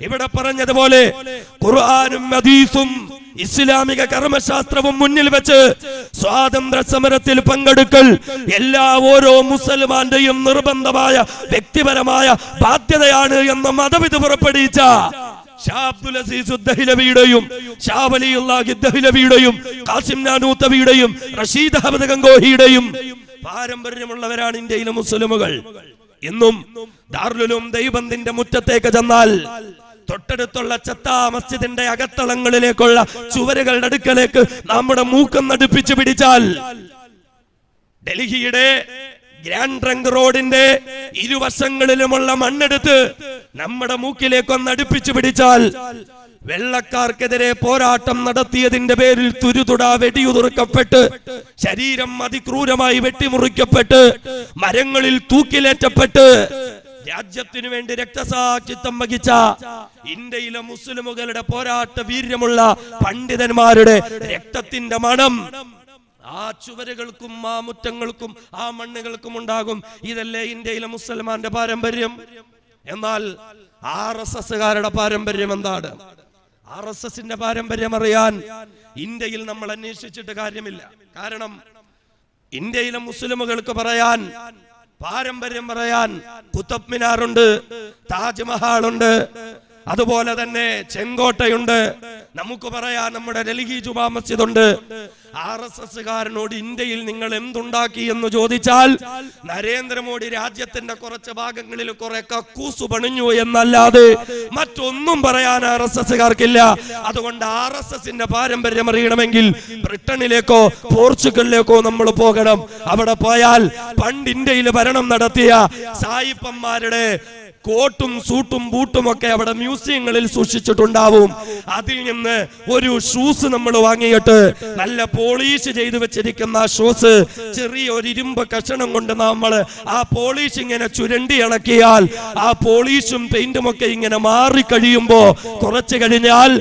ഇവിടെ പറഞ്ഞതുപോലെ ഖുർആനും ഹദീസും ഇസ്ലാമിക കർമ്മശാസ്ത്രവും മുന്നിൽ വെച്ച് സ്വാതന്ത്ര്യ സമരത്തിൽ പങ്കെടുക്കൽ ഓരോ മുസൽമാന്റെയും നിർബന്ധമായ വ്യക്തിപരമായ ബാധ്യതയാണ് എന്ന മതവിധി പുറപ്പെടുവിച്ച ഷാ അബ്ദുൽ അസീസ് ദഹ്ലവിയുടെയും ഷാ വലിയുല്ലാഹി ദഹ്ലവിയുടെയും ഖാസിം നാനൂത്തവിയുടെയും റഷീദ് അഹമ്മദ് ഗംഗോഹിയുടെയും പാരമ്പര്യമുള്ളവരാണ് ഇന്ത്യയിലെ മുസ്ലിമുകൾ. ഇന്നും ദാറുൽ ദൈവബന്ദിന്റെ മുറ്റത്തേക്ക് ചെന്നാൽ തൊട്ടടുത്തുള്ള ചത്താ മസ്ജിദിന്റെ അകത്തളങ്ങളിലേക്കുള്ള ചുവരുകളുടെ അടുക്കലേക്ക് നമ്മുടെ മൂക്കം നടുപ്പിച്ചു പിടിച്ചാൽ ഡൽഹിയുടെ ഗ്രാൻഡ് ട്രങ്ക് റോഡിന്റെ ഇരുവശങ്ങളിലുമുള്ള മണ്ണെടുത്ത് നമ്മുടെ മൂക്കിലേക്കൊന്ന് അടുപ്പിച്ചു പിടിച്ചാൽ വെള്ളക്കാർക്കെതിരെ പോരാട്ടം നടത്തിയതിന്റെ പേരിൽ തുരുതുട വെടിയുതിർക്കപ്പെട്ട് ശരീരം അതിക്രൂരമായി വെട്ടിമുറിക്കപ്പെട്ട് മരങ്ങളിൽ തൂക്കിലേറ്റപ്പെട്ട് രാജ്യത്തിനു വേണ്ടി രക്തസാക്ഷിത്വം വഹിച്ച ഇന്ത്യയിലെ മുസ്ലിമുകളുടെ പോരാട്ട വീര്യമുള്ള പണ്ഡിതന്മാരുടെ രക്തത്തിന്റെ മണം ആ ചുവരുകൾക്കും ആ മുറ്റങ്ങൾക്കും ആ മണ്ണുകൾക്കും ഉണ്ടാകും. ഇതല്ലേ ഇന്ത്യയിലെ മുസൽമാന്റെ പാരമ്പര്യം. എന്നാൽ RSSകാരുടെ പാരമ്പര്യം എന്താണ്? RSSന്റെ പാരമ്പര്യം അറിയാൻ ഇന്ത്യയിൽ നമ്മൾ അന്വേഷിച്ചിട്ട് കാര്യമില്ല. കാരണം ഇന്ത്യയിലെ മുസ്ലിമുകൾക്ക് പറയാൻ, പാരമ്പര്യം പറയാൻ കുത്തബ് മിനാറുണ്ട്, താജ്മഹാളുണ്ട്, അതുപോലെ തന്നെ ചെങ്കോട്ടയുണ്ട്. നമുക്ക് പറയാൻ നമ്മുടെ ഡൽഹി ജുമാ മസ്ജിദ് ഉണ്ട്. RSSകാരനോട് ഇന്ത്യയിൽ നിങ്ങൾ എന്തുണ്ടാക്കി എന്ന് ചോദിച്ചാൽ നരേന്ദ്രമോദി രാജ്യത്തിന്റെ കുറച്ച് ഭാഗങ്ങളിൽ കുറെ കക്കൂസ് പണിഞ്ഞു എന്നല്ലാതെ മറ്റൊന്നും പറയാൻ RSSകാർക്കില്ല. അതുകൊണ്ട് RSSന്റെ പാരമ്പര്യം അറിയണമെങ്കിൽ ബ്രിട്ടനിലേക്കോ പോർച്ചുഗലിലേക്കോ നമ്മൾ പോകണം. അവിടെ പോയാൽ പണ്ട് ഇന്ത്യയിൽ ഭരണം നടത്തിയ സായിപ്പന്മാരുടെ കോട്ടും സൂട്ടും ബൂട്ടും ഒക്കെ അവിടെ മ്യൂസിയങ്ങളിൽ സൂക്ഷിച്ചിട്ടുണ്ടാവും. അതിൽ നിന്ന് ഒരു ഷൂസ് നമ്മൾ വാങ്ങിയിട്ട് നല്ല പോളിഷ് ചെയ്തു വെച്ചിരിക്കുന്ന ഷൂസ് ചെറിയ ഒരു ഇരുമ്പ് കഷണം കൊണ്ട് നമ്മൾ ആ പോളിഷ് ഇങ്ങനെ ചുരണ്ടി ഇളക്കിയാൽ ആ പോളിഷും പെയിന്റും ഒക്കെ ഇങ്ങനെ മാറി കഴിയുമ്പോ കുറച്ചു കഴിഞ്ഞാൽ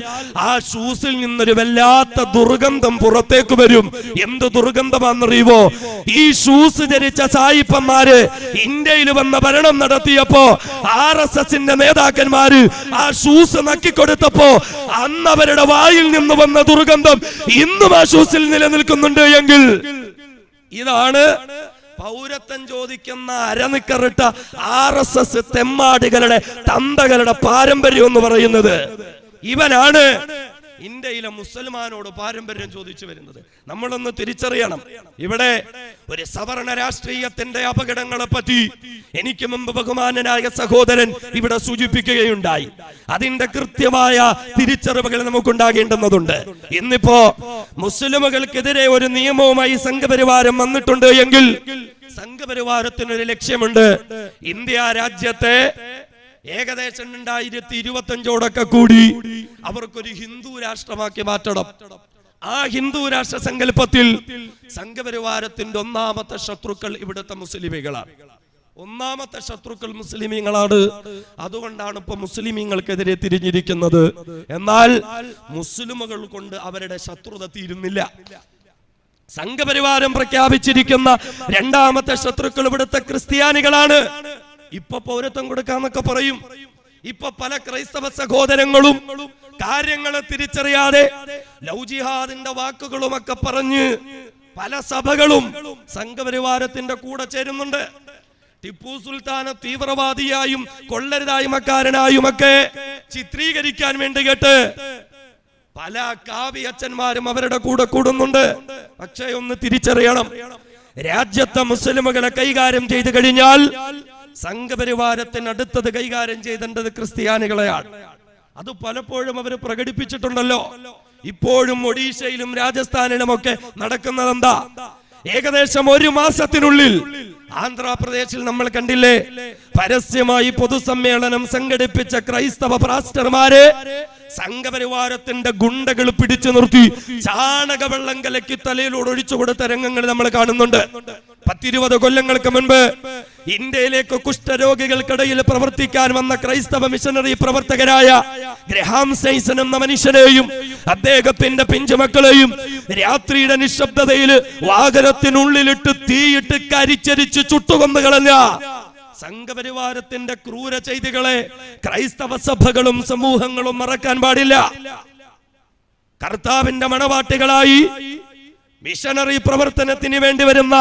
ആ ഷൂസിൽ നിന്നൊരു വല്ലാത്ത ദുർഗന്ധം പുറത്തേക്ക് വരും. എന്ത് ദുർഗന്ധമാണെന്നറിയുവോ? ഈ ഷൂസ് ധരിച്ച സായിപ്പന്മാര് ഇന്ത്യയിൽ വന്ന ഭരണം നടത്തിയപ്പോ RSSന്റെ നേതാക്കന്മാര് ആ ഷൂസ് നക്കിക്കൊടുത്തപ്പോ അന്ന് അവരുടെ വായിൽ നിന്ന് വന്ന ദുർഗന്ധം ഇന്നും ആ ഷൂസിൽ നിലനിൽക്കുന്നുണ്ട് എങ്കിൽ ഇതാണ് പൗരത്വം ചോദിക്കുന്ന അരനിക്കറിട്ട RSS തെമ്മാടികളുടെ തന്തകളുടെ പാരമ്പര്യം എന്ന് പറയുന്നത്. ഇവനാണ് ഇന്ത്യയിലെ മുസൽമാനോട് പാരമ്പര്യം ചോദിച്ചു വരുന്നത്. നമ്മളൊന്ന് തിരിച്ചറിയണം. ഇവിടെ ഒരു സവർണ രാഷ്ട്രീയത്തിന്റെ അപകടങ്ങളെ പറ്റി എനിക്ക് മുമ്പ് ബഹുമാനനായ സഹോദരൻ ഇവിടെ സൂചിപ്പിക്കുകയുണ്ടായി. അതിന്റെ കൃത്യമായ തിരിച്ചറിവുകൾ നമുക്കുണ്ടാകേണ്ടുന്നതുണ്ട്. ഇന്നിപ്പോ മുസ്ലിമുകൾക്കെതിരെ ഒരു നിയമവുമായി സംഘപരിവാരം വന്നിട്ടുണ്ട് എങ്കിൽ സംഘപരിവാരത്തിനൊരു ലക്ഷ്യമുണ്ട്. ഇന്ത്യ രാജ്യത്തെ ഏകദേശം 2025 കൂടി അവർക്കൊരു ഹിന്ദു രാഷ്ട്രമാക്കി മാറ്റണം. ആ ഹിന്ദു രാഷ്ട്ര സങ്കല്പത്തിൽ സംഘപരിവാരത്തിന്റെ ഒന്നാമത്തെ ശത്രുക്കൾ ഇവിടുത്തെ മുസ്ലിമീങ്ങളാണ്. ഒന്നാമത്തെ ശത്രുക്കൾ മുസ്ലിമീങ്ങളാണ്. അതുകൊണ്ടാണ് ഇപ്പൊ മുസ്ലിമീങ്ങൾക്കെതിരെ തിരിഞ്ഞിരിക്കുന്നത്. എന്നാൽ മുസ്ലിമുകൾ കൊണ്ട് അവരുടെ ശത്രുത തീരുന്നില്ല. സംഘപരിവാരം പ്രഖ്യാപിച്ചിരിക്കുന്ന രണ്ടാമത്തെ ശത്രുക്കൾ ഇവിടുത്തെ ക്രിസ്ത്യാനികളാണ്. ഇപ്പൊ പൗരത്വം കൊടുക്കാന്നൊക്കെ പറയും. ഇപ്പൊ പല ക്രൈസ്തവ സഹോദരങ്ങളും കാര്യങ്ങളെ തിരിച്ചറിയാതെ ലവ് ജിഹാദിന്റെ വാക്കുകളുമൊക്കെ പറഞ്ഞ് പല സഭകളും സംഘപരിവാരത്തിന്റെ കൂടെ ചേരുന്നുണ്ട്. ടിപ്പു സുൽത്താനെ തീവ്രവാദിയായും കൊള്ളരുതായ്മക്കാരനായുമൊക്കെ ചിത്രീകരിക്കാൻ വേണ്ടി കേട്ട് പല കാവ്യച്ഛന്മാരും അവരുടെ കൂടെ കൂടുന്നുണ്ട്. പക്ഷേ ഒന്ന് തിരിച്ചറിയണം, രാജ്യത്തെ മുസ്ലിമുകളെ കൈകാര്യം ചെയ്തു കഴിഞ്ഞാൽ സംഘപരിവാരത്തിന് അടുത്തത് കൈകാര്യം ചെയ്തേണ്ടത് ക്രിസ്ത്യാനികളെയാണ്. അത് പലപ്പോഴും അവർ പ്രകടിപ്പിച്ചിട്ടുണ്ടല്ലോ. ഇപ്പോഴും ഒഡീഷയിലും രാജസ്ഥാനിലുമൊക്കെ നടക്കുന്നത് എന്താ? ഏകദേശം 1 മാസത്തിനുള്ളിൽ ആന്ധ്രാപ്രദേശിൽ നമ്മൾ കണ്ടില്ലേ, പരസ്യമായി പൊതുസമ്മേളനം സംഘടിപ്പിച്ച ക്രൈസ്തവ പാസ്റ്റർമാരെ സംഘപരിവാരത്തിന്റെ ഗുണ്ടകൾ പിടിച്ചു നിർത്തി ചാണകവെള്ളം കലക്കി തലയിലൂടെ ഒഴിച്ചു കൊടുത്ത രംഗങ്ങൾ നമ്മൾ കാണുന്നുണ്ട്. 10-20 കൊല്ലങ്ങൾക്ക് മുൻപ് ഇന്ത്യയിലേക്ക് കുഷ്ഠരോഗികൾക്കിടയിൽ പ്രവർത്തിക്കാൻ വന്ന ക്രൈസ്തവ മിഷനറി പ്രവർത്തകരായ ഗ്രഹാം സ്റ്റെയ്സൺ എന്ന മനുഷ്യനെയും അദ്ദേഹത്തിന്റെ പിഞ്ചുമക്കളെയും രാത്രിയുടെ നിശബ്ദതയിൽ വാഹനത്തിനുള്ളിലിട്ട് തീയിട്ട് കരിച്ചരിച്ച് ചുട്ടുകൊന്നു കളഞ്ഞ സംഘപരിവാരത്തിന്റെ ക്രൂര ചെയ്തികളെ ക്രൈസ്തവ സഭകളും സമൂഹങ്ങളും മറക്കാൻ പാടില്ല. കർത്താവിന്റെ മണവാട്ടികളായി മിഷനറി പ്രവർത്തനത്തിന് വേണ്ടി വരുന്ന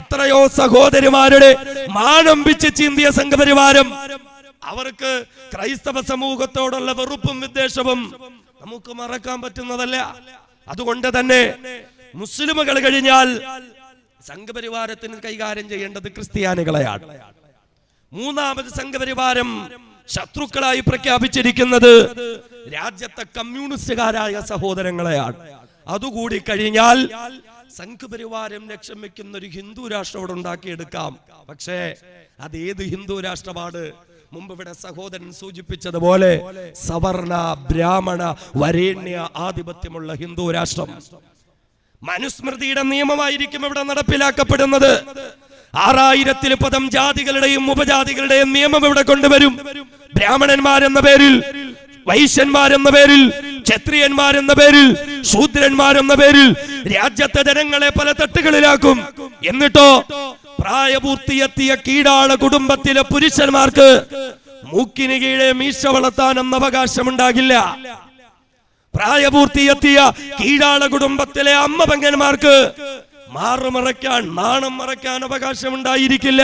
എത്രയോ സഹോദരിമാരുടെ മാനമ്പിച്ച് ചീന്തിയ സംഘപരിവാരം, അവർക്ക് ക്രൈസ്തവ സമൂഹത്തോടുള്ള വെറുപ്പും വിദ്വേഷവും നമുക്ക് മറക്കാൻ പറ്റുന്നതല്ല. അതുകൊണ്ട് തന്നെ മുസ്ലിമുകൾ കഴിഞ്ഞാൽ സംഘപരിവാരത്തിന് കൈകാര്യം ചെയ്യേണ്ടത് ക്രിസ്ത്യാനികളെയാണ്. മൂന്നാമത് സംഘപരിവാരം ശത്രുക്കളായി പ്രഖ്യാപിച്ചിരിക്കുന്നത് രാജ്യത്തെ കമ്മ്യൂണിസ്റ്റുകാരായ സഹോദരങ്ങളെയാണ്. അതുകൂടി കഴിഞ്ഞാൽ സംഘപരിവാരം ലക്ഷ്യം വെക്കുന്ന ഒരു ഹിന്ദു രാഷ്ട്രം ഇവിടെ ഉണ്ടാക്കിയെടുക്കാം. പക്ഷേ അത് ഏത് ഹിന്ദു രാഷ്ട്രമാണ്? മുമ്പ് ഇവിടെ സഹോദരൻ സൂചിപ്പിച്ചതുപോലെ സവർണ ബ്രാഹ്മണ വരേണ്യ ആധിപത്യമുള്ള ഹിന്ദു രാഷ്ട്രം. മനുസ്മൃതിയുടെ നിയമമായിരിക്കും ഇവിടെ നടപ്പിലാക്കപ്പെടുന്നത്. 6000-ൽ ജാതികളുടെയും ഉപജാതികളുടെയും നിയമം ഇവിടെ കൊണ്ടുവരും. ബ്രാഹ്മണന്മാരെന്ന പേരിൽ, വൈശ്യന്മാരെന്ന പേരിൽ, ക്ഷത്രിയന്മാരെന്ന പേരിൽ, ശൂദ്രന്മാരെന്ന പേരിൽ രാജ്യത്തെ ജനങ്ങളെ പല തട്ടുകളിലാക്കും. എന്നിട്ടോ പ്രായപൂർത്തിയെത്തിയ കീഴാള കുടുംബത്തിലെ പുരുഷന്മാർക്ക് മൂക്കിന് കീഴെ മീശ വളർത്താനെന്ന അവകാശമുണ്ടാകില്ല. പ്രായപൂർത്തിയെത്തിയ കീഴാള കുടുംബത്തിലെ അമ്മ പെങ്ങന്മാർക്ക് മാറുമറയ്ക്കാൻ, നാണം മറയ്ക്കാൻ അവകാശമുണ്ടായിരിക്കില്ല.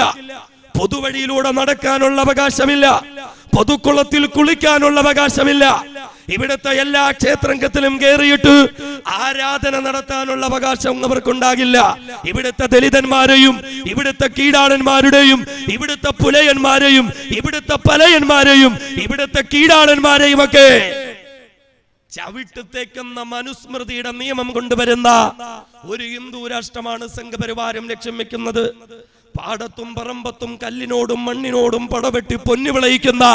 പൊതുവഴിയിലൂടെ നടക്കാനുള്ള അവകാശമില്ല. പൊതുക്കുളത്തിൽ കുളിക്കാനുള്ള അവകാശമില്ല. ഇവിടുത്തെ എല്ലാ ക്ഷേത്രത്തിലും കയറിയിട്ട് ആരാധന നടത്താനുള്ള അവകാശം അവർക്കുണ്ടാകില്ല. ഇവിടുത്തെ ദലിതന്മാരെയും ഇവിടുത്തെ കീഴാളന്മാരുടെയും ഇവിടുത്തെ പുലയന്മാരെയും ഇവിടുത്തെ പലയന്മാരെയും ഇവിടുത്തെ കീഴാളന്മാരെയും ഒക്കെ ചവിട്ടത്തേക്കുന്ന മനുസ്മൃതിയുടെ നിയമം കൊണ്ടുവരുന്ന ഒരു ഹിന്ദു രാഷ്ട്രമാണ് സംഘപരിവാരം ലക്ഷ്യം വെക്കുന്നത്. പാടത്തും പറമ്പത്തും കല്ലിനോടും മണ്ണിനോടും പടവെട്ടി പൊന്നു വിളയിക്കുന്ന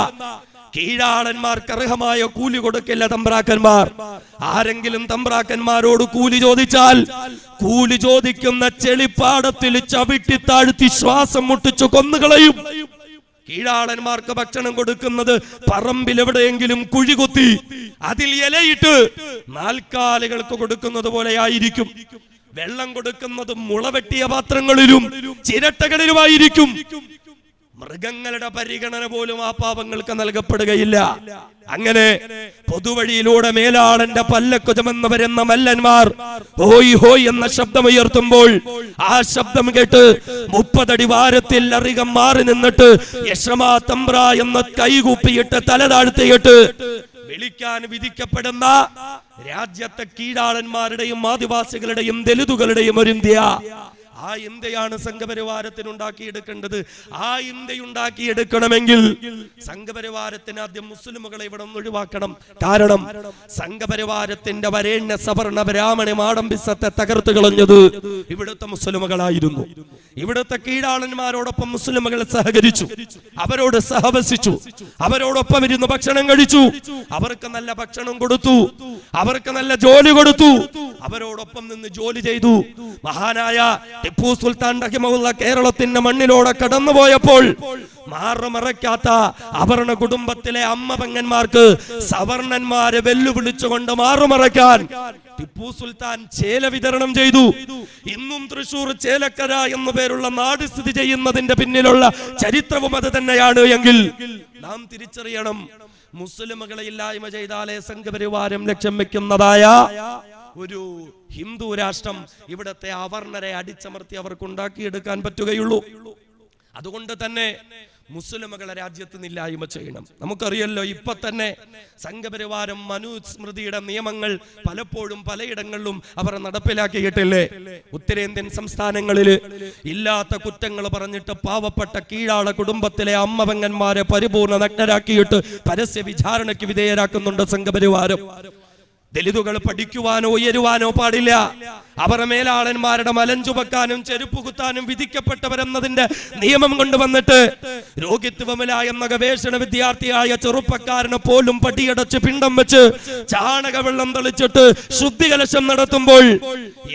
കീഴാളന്മാർക്ക് അർഹമായ കൂലി കൊടുക്കില്ല തമ്പ്രാക്കന്മാർ. ആരെങ്കിലും തമ്പ്രാക്കന്മാരോട് കൂലി ചോദിച്ചാൽ കൂലി ചോദിക്കുന്ന ചെളിപ്പാടത്തിൽ ചവിട്ടി താഴ്ത്തി ശ്വാസം മുട്ടിച്ചു കൊന്നുകളയും. കീഴാളന്മാർക്ക് ഭക്ഷണം കൊടുക്കുന്നത് പറമ്പിൽ എവിടെയെങ്കിലും കുഴികുത്തി അതിൽ ഇലയിട്ട് നാൽക്കാലികൾക്ക് കൊടുക്കുന്നത് പോലെ ആയിരിക്കും. വെള്ളം കൊടുക്കുന്നത് മുളവെട്ടിയ പാത്രങ്ങളിലും ചിരട്ടകളിലുമായിരിക്കും. മൃഗങ്ങളുടെ പരിഗണന പോലും ആ പാവങ്ങൾക്ക് നൽകപ്പെടുകയില്ല. അങ്ങനെ പൊതുവഴിയിലൂടെ മേലാളന്റെ പല്ലക്ക് ചുമന്ന് വരുന്ന മല്ലന്മാർ ഹോയ് ഹോയ് എന്ന ശബ്ദമുയർത്തുമ്പോൾ ആ ശബ്ദം കേട്ട് 30 അടി വാരത്തിൽ അധികം മാറി നിന്നിട്ട് യശമാ തമ്പ്ര എന്ന് കൈകൂപ്പിയിട്ട് തല താഴ്ത്തിയിട്ട് വിളിക്കാൻ വിധിക്കപ്പെടുന്ന രാജ്യത്തെ കീഴാളന്മാരുടെയും ആദിവാസികളുടെയും ദലിതുകളുടെയും ഒരു ഇന്ത്യ. ആ ഇന്ത്യയാണ് സംഘപരിവാരത്തിന് ഉണ്ടാക്കിയെടുക്കേണ്ടത്. ആ ഇന്ത്യ ഉണ്ടാക്കിയെടുക്കണമെങ്കിൽ സംഘപരിവാരത്തിന് ആദ്യം മുസ്ലിമുകളെ ഇവിടെ നിന്ന് ഒഴിവാക്കണം. കാരണം സംഘപരിവാരത്തിന്റെ വരേണ്യ സവർണ ബ്രാഹ്മണ മാടമ്പിസത്തെ തകർത്തു കളഞ്ഞത് ഇവിടുത്തെ മുസ്ലിമുകളായിരുന്നു. ഇവിടുത്തെ കീഴാളന്മാരോടൊപ്പം മുസ്ലിമുകൾ സഹകരിച്ചു, അവരോട് സഹവസിച്ചു, അവരോടൊപ്പം ഇരുന്ന് ഭക്ഷണം കഴിച്ചു, അവർക്ക് നല്ല ഭക്ഷണം കൊടുത്തു, അവർക്ക് നല്ല ജോലി കൊടുത്തു, അവരോടൊപ്പം നിന്ന് ജോലി ചെയ്തു. മഹാനായ ടിപ്പു സുൽത്താൻ റഹിമഹുള്ള കേരളത്തിന്റെ മണ്ണിലൂടെ കടന്നുപോയപ്പോൾ മാറുമറയ്ക്കാത്ത അവർണ കുടുംബത്തിലെ അമ്മ പെങ്ങന്മാർക്ക് സവർണന്മാരെ വെല്ലുവിളിച്ചുകൊണ്ട് മാറുമറയ്ക്കാൻ ടിപ്പു സുൽത്താൻ ചേല വിതരണം ചെയ്തു. ഇന്നും തൃശൂർ ചേലക്കര എന്നു പേരുള്ള നാട് സ്ഥിതി ചെയ്യുന്നതിന്റെ പിന്നിലുള്ള ചരിത്രവും അത് തന്നെയാണ് എങ്കിൽ നാം തിരിച്ചറിയണം, മുസ്ലിമുകളെ ഇല്ലായ്മ ചെയ്താലേ സംഘപരിവാരം ലക്ഷ്യം വെക്കുന്നതായ ഒരു ഹിന്ദു രാഷ്ട്രം ഇവിടത്തെ അവർണരെ അടിച്ചമർത്തി അവർക്ക് ഉണ്ടാക്കിയെടുക്കാൻ പറ്റുകയുള്ളൂ. അതുകൊണ്ട് തന്നെ മുസ്ലിമുകളെ രാജ്യത്ത് നിന്നില്ലായ്മ ചെയ്യണം. നമുക്കറിയല്ലോ, ഇപ്പൊ തന്നെ സംഘപരിവാരം മനുസ്മൃതിയുടെ നിയമങ്ങൾ പലപ്പോഴും പലയിടങ്ങളിലും അവർ നടപ്പിലാക്കിയിട്ടില്ലേ. ഉത്തരേന്ത്യൻ സംസ്ഥാനങ്ങളില് ഇല്ലാത്ത കുറ്റങ്ങൾ പറഞ്ഞിട്ട് പാവപ്പെട്ട കീഴാള കുടുംബത്തിലെ അമ്മപെങ്ങന്മാരെ പരിപൂർണ നഗ്നരാക്കിയിട്ട് പരസ്യ വിചാരണയ്ക്ക് വിധേയരാക്കുന്നുണ്ട് സംഘപരിവാരം. ദലിതുകൾ പഠിക്കുവാനോ ഉയരുവാനോ പാടില്ല. അവർ മേലാളന്മാരുടെ മലഞ്ചുമക്കാനും ചെരുപ്പ് കുത്താനും വിധിക്കപ്പെട്ടവരെന്നതിന്റെ നിയമം കൊണ്ടുവന്നിട്ട് രോഗിത്വമില എന്ന ഗവേഷണ വിദ്യാർത്ഥിയായ ചെറുപ്പക്കാരനെ പോലും പടിയടച്ച് പിണ്ടം വെച്ച് ചാണകവെള്ളം തളിച്ചിട്ട് ശുദ്ധികലശം നടത്തുമ്പോൾ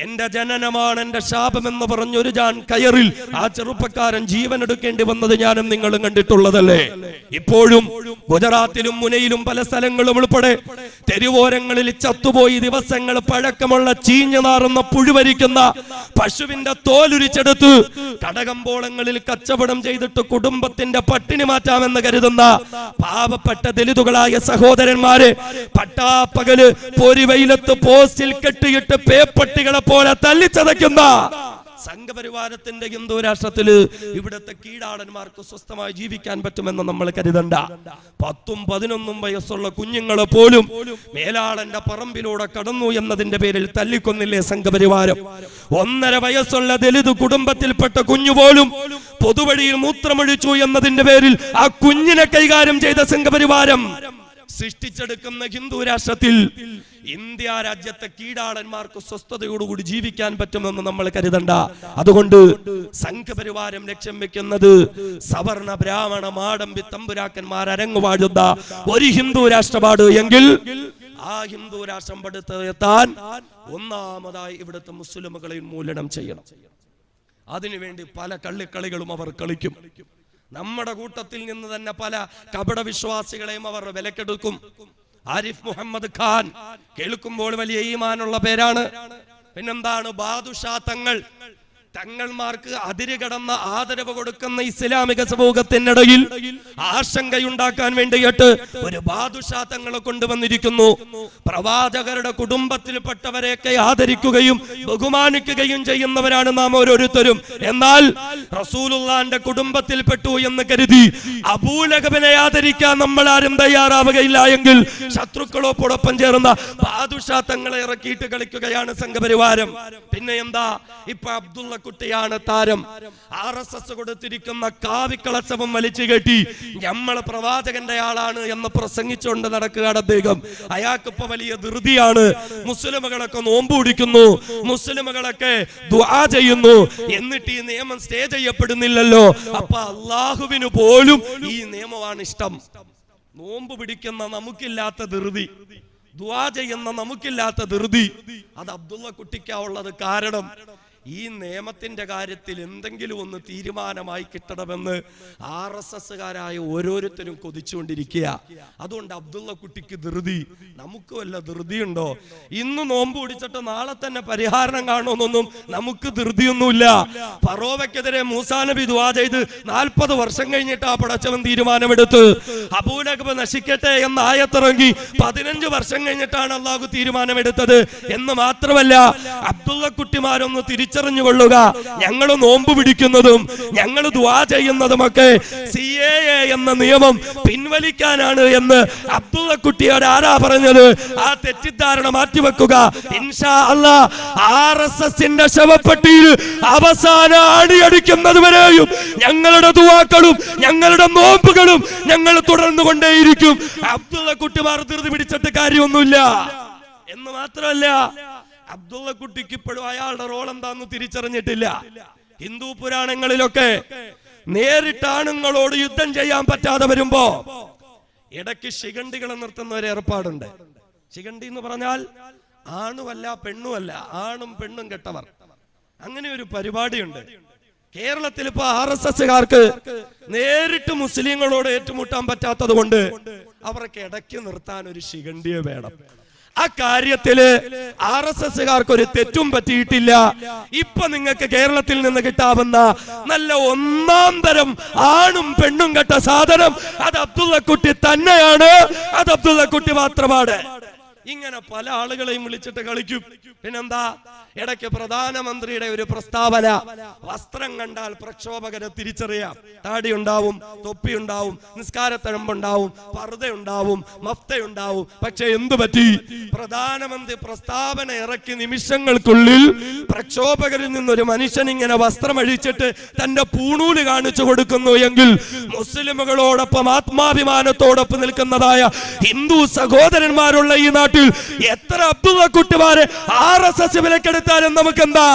എന്റെ ജനനമാണ് എന്റെ ശാപം എന്ന് പറഞ്ഞൊരു ജാൻ കയറിൽ ആ ചെറുപ്പക്കാരൻ ജീവൻ എടുക്കേണ്ടി വന്നത് ഞാനും നിങ്ങളും കണ്ടിട്ടുള്ളതല്ലേ. ഇപ്പോഴും ഗുജറാത്തിലും മുനയിലും പല സ്ഥലങ്ങളും ഉൾപ്പെടെ തെരുവോരങ്ങളിൽ ചത്തുപോയി ദിവസങ്ങൾ പഴക്കമുള്ള ചീഞ്ഞു നാറുന്ന പുഴുവരിക്കുന്ന പശുവിന്റെ തോലുരിച്ചെടുത്ത് കടകമ്പോളങ്ങളിൽ കച്ചവടം ചെയ്തിട്ട് കുടുംബത്തിന്റെ പട്ടിണി മാറ്റാമെന്ന് കരുതുന്ന പാവപ്പെട്ട ദലിതുകളായ സഹോദരന്മാരെ പട്ടാപ്പകല് പൊരിവെയിലത്ത് പോസ്റ്റിൽ കെട്ടിയിട്ട് പേപ്പട്ടികളെ പോലെ തല്ലിച്ചതയ്ക്കുന്ന സംഘപരിവാരത്തിന്റെ ഹിന്ദു രാഷ്ട്രത്തില് ഇവിടുത്തെ കീഴാളന്മാർക്ക് സ്വസ്ഥമായി ജീവിക്കാൻ പറ്റുമെന്ന് നമ്മൾ കരുതണ്ട. 10ഉം 11ഉം വയസ്സുള്ള കുഞ്ഞുങ്ങളെ പോലും മേലാളന്റെ പറമ്പിലൂടെ കടന്നു എന്നതിന്റെ പേരിൽ തല്ലിക്കൊന്നില്ലേ സംഘപരിവാരം. 1.5 വയസ്സുള്ള ദലിത് കുടുംബത്തിൽപ്പെട്ട കുഞ്ഞുപോലും പൊതുവഴിയിൽ മൂത്രമൊഴിച്ചു എന്നതിന്റെ പേരിൽ ആ കുഞ്ഞിനെ കൈകാര്യം ചെയ്ത സംഘപരിവാരം സൃഷ്ടിച്ചെടുക്കുന്ന ഹിന്ദു രാഷ്ട്രത്തിൽ ഇന്ത്യ രാജ്യത്തെ കീഴാളന്മാർക്ക് സ്വസ്ഥതയോടുകൂടി ജീവിക്കാൻ പറ്റുമെന്ന് നമ്മൾ കരുതണ്ട. അതുകൊണ്ട് സംഘപരിവാരം ലക്ഷ്യം വെക്കുന്നത് സവർണ ബ്രാഹ്മണ മാടമ്പി തമ്പുരാക്കന്മാർ അരങ്ങുവാഴുന്ന ഒരു ഹിന്ദു രാഷ്ട്രപാട് എങ്കിൽ ആ ഹിന്ദു രാഷ്ട്രം പടുത്തെത്താൻ ഒന്നാമതായി ഇവിടുത്തെ മുസ്ലിമുകളെ ഉന്മൂലനം ചെയ്യണം. അതിനുവേണ്ടി പല കള്ളിക്കളികളും അവർ കളിക്കും. നമ്മുടെ കൂട്ടത്തിൽ നിന്ന് തന്നെ പല കപട വിശ്വാസികളെയും അവർ വിലക്കെടുക്കും. ആരിഫ് മുഹമ്മദ് ഖാൻ കേൾക്കുമ്പോൾ വലിയ ഈമാനുള്ള പേരാണ്. പിന്നെന്താണ് ബാദുഷാ തങ്ങൾ. തങ്ങൾമാർക്ക് അതിരുകടന്ന ആദരവ് കൊടുക്കുന്ന ഇസ്ലാമിക സമൂഹത്തിനിടയിൽ ആശങ്കയുണ്ടാക്കാൻ വേണ്ടിയിട്ട് ഒരു ബാദുഷാ തങ്ങളെ കൊണ്ടുവന്നിരിക്കുന്നു. പ്രവാചകരുടെ കുടുംബത്തിൽപ്പെട്ടവരെയൊക്കെ ആദരിക്കുകയും ബഹുമാനിക്കുകയും ചെയ്യുന്നവരാണ് നാം ഓരോരുത്തരും. എന്നാൽ റസൂലുള്ളാന്റെ കുടുംബത്തിൽപ്പെട്ടു എന്ന് കരുതി അബൂലഹബിനെ ആദരിക്കാൻ നമ്മൾ ആരും തയ്യാറാവുകയില്ല എങ്കിൽ ശത്രുക്കളോടൊപ്പം ചേർന്ന ബാദുഷാ തങ്ങളെ ഇറക്കിയിട്ട് കളിക്കുകയാണ് സംഘപരിവാരം. പിന്നെ എന്താ, ഇപ്പൊ അബ്ദുള്ള കുട്ടിയാണ് താരം. RSS കൊടുത്തിരിക്കുന്ന കാവിക്കളസവും വലിച്ചു കെട്ടി നമ്മൾ പ്രവാചകന്റെ ആളാണ് എന്ന് പ്രസംഗിച്ചുകൊണ്ട് നടക്കുകയാണ് അദ്ദേഹം. അയാൾക്കിപ്പോ വലിയ ധൃതിയാണ്. മുസ്ലിമുകളൊക്കെ നോമ്പ് പിടിക്കുന്നു, മുസ്ലിമുകളൊക്കെ ദുആ ചെയ്യുന്നു, എന്നിട്ട് ഈ നിയമം സ്റ്റേ ചെയ്യപ്പെടുന്നില്ലല്ലോ. അപ്പൊ അള്ളാഹുവിന് പോലും ഈ നിയമമാണ് ഇഷ്ടം. നോമ്പ് പിടിക്കുന്ന നമുക്കില്ലാത്ത ധൃതി, ദുആ ചെയ്യുന്ന നമുക്കില്ലാത്ത ധൃതി, അത് അബ്ദുള്ള കുട്ടിക്കാവുള്ളത്. കാരണം ഈ നിയമത്തിന്റെ കാര്യത്തിൽ എന്തെങ്കിലും ഒന്ന് തീരുമാനമായി കിട്ടണമെന്ന് RSSകാരായ ഓരോരുത്തരും കൊതിച്ചുകൊണ്ടിരിക്കുക. അതുകൊണ്ട് അബ്ദുള്ള കുട്ടിക്ക് ധൃതി. നമുക്ക് വല്ല ധൃതിയുണ്ടോ? ഇന്ന് നോമ്പ് പിടിച്ചിട്ട് നാളെ തന്നെ പരിഹാരം കാണുമെന്നൊന്നും നമുക്ക് ധൃതിയൊന്നുമില്ല. ഫറോവയ്ക്കെതിരെ മൂസാ നബി ദുആ ചെയ്ത് 40 വർഷം കഴിഞ്ഞിട്ട് ആ പടച്ചവൻ തീരുമാനമെടുത്ത്. അബൂലഹബ് നശിക്കട്ടെ എന്ന ആയത്തിറങ്ങി 15 വർഷം കഴിഞ്ഞിട്ടാണ് അള്ളാഹു തീരുമാനമെടുത്തത്. എന്ന് മാത്രമല്ല, അബ്ദുള്ള കുട്ടിമാരൊന്ന് തിരിച്ചറിഞ്ഞുകൊള്ളുക, ഞങ്ങൾ നോമ്പ് പിടിക്കുന്നതും ഞങ്ങൾ ദുആ ചെയ്യുന്നതുമൊക്കെ CAA എന്ന നിയമം പിൻവലിക്കാനാണ് എന്ന് അബ്ദുള്ള കുട്ടിയോട് ആരാ പറഞ്ഞത്? ആ തെറ്റിദ്ധാരണ മാറ്റിവെക്കുക. ഇൻഷാ അല്ലാഹ് RSSന്റെ ശവപ്പെട്ടിയിൽ അവസാന അടിയടിക്കുന്നത് വരെയും ഞങ്ങളുടെ ദുആക്കളും ഞങ്ങളുടെ നോമ്പുകളും ഞങ്ങൾ തുടർന്നു കൊണ്ടേയിരിക്കും. അബ്ദുള്ള കുട്ടിമാർ ധൃതി പിടിച്ചിട്ട് കാര്യമൊന്നുമില്ല. എന്ന് മാത്രമല്ല, അബ്ദുള്ള കുട്ടിക്ക് ഇപ്പോഴും അയാളുടെ റോൾ എന്താന്ന് തിരിച്ചറിഞ്ഞിട്ടില്ല. ഹിന്ദു പുരാണങ്ങളിലൊക്കെ നേരിട്ട് ആണുങ്ങളോട് യുദ്ധം ചെയ്യാൻ പറ്റാതെ വരുമ്പോ ഇടയ്ക്ക് ശിഖണ്ഡികളെ നിർത്തുന്ന ഒരു ഏർപ്പാടുണ്ട്. ശിഖണ്ഡി എന്ന് പറഞ്ഞാൽ ആണുമല്ല പെണ്ണുമല്ല, ആണും പെണ്ണും കെട്ടവർ. അങ്ങനെ ഒരു പരിപാടിയുണ്ട് കേരളത്തിൽ. ഇപ്പൊ RSSകാർക്ക് നേരിട്ട് മുസ്ലിങ്ങളോട് ഏറ്റുമുട്ടാൻ പറ്റാത്തത് കൊണ്ട് അവർക്ക് ഇടയ്ക്ക് നിർത്താൻ ഒരു ശിഖണ്ഡിയെ വേണം. ആ കാര്യത്തില് RSSകാർക്ക് ഒരു തെറ്റും പറ്റിയിട്ടില്ല. ഇപ്പൊ നിങ്ങൾക്ക് കേരളത്തിൽ നിന്ന് കിട്ടാവുന്ന നല്ല ഒന്നാം തരം ആണും പെണ്ണും കെട്ട സാധനം അത് അബ്ദുള്ള കുട്ടി തന്നെയാണ്. അത് അബ്ദുള്ള കുട്ടി മാത്രമാണ്. ഇങ്ങനെ പല ആളുകളെയും വിളിച്ചിട്ട് കളിക്കും. പിന്നെന്താ, ഇടയ്ക്ക് പ്രധാനമന്ത്രിയുടെ ഒരു പ്രസ്താവന, വസ്ത്രം കണ്ടാൽ പ്രക്ഷോഭകരെ തിരിച്ചറിയാം. താടി ഉണ്ടാവും, തൊപ്പി ഉണ്ടാവും, നിസ്കാരത്തഴമ്പുണ്ടാവും, പർദ്ദയുണ്ടാവും, മഫ്തയുണ്ടാവും. പക്ഷെ എന്തു പറ്റി? പ്രധാനമന്ത്രി പ്രസ്താവന ഇറക്കി നിമിഷങ്ങൾക്കുള്ളിൽ പ്രക്ഷോഭകരിൽ നിന്നൊരു മനുഷ്യൻ ഇങ്ങനെ വസ്ത്രം അഴിച്ചിട്ട് തന്റെ പൂണൂല് കാണിച്ചു കൊടുക്കുന്നു എങ്കിൽ മുസ്ലിമുകളോടൊപ്പം ആത്മാഭിമാനത്തോടൊപ്പം നിൽക്കുന്നതായ ഹിന്ദു സഹോദരന്മാരുള്ള ഈ നാട്ടിൽ എത്ര അബ്ദുള്ള കുട്ടിമാരെ RSS വിലക്കെടുത്താലും നമുക്കെന്താ?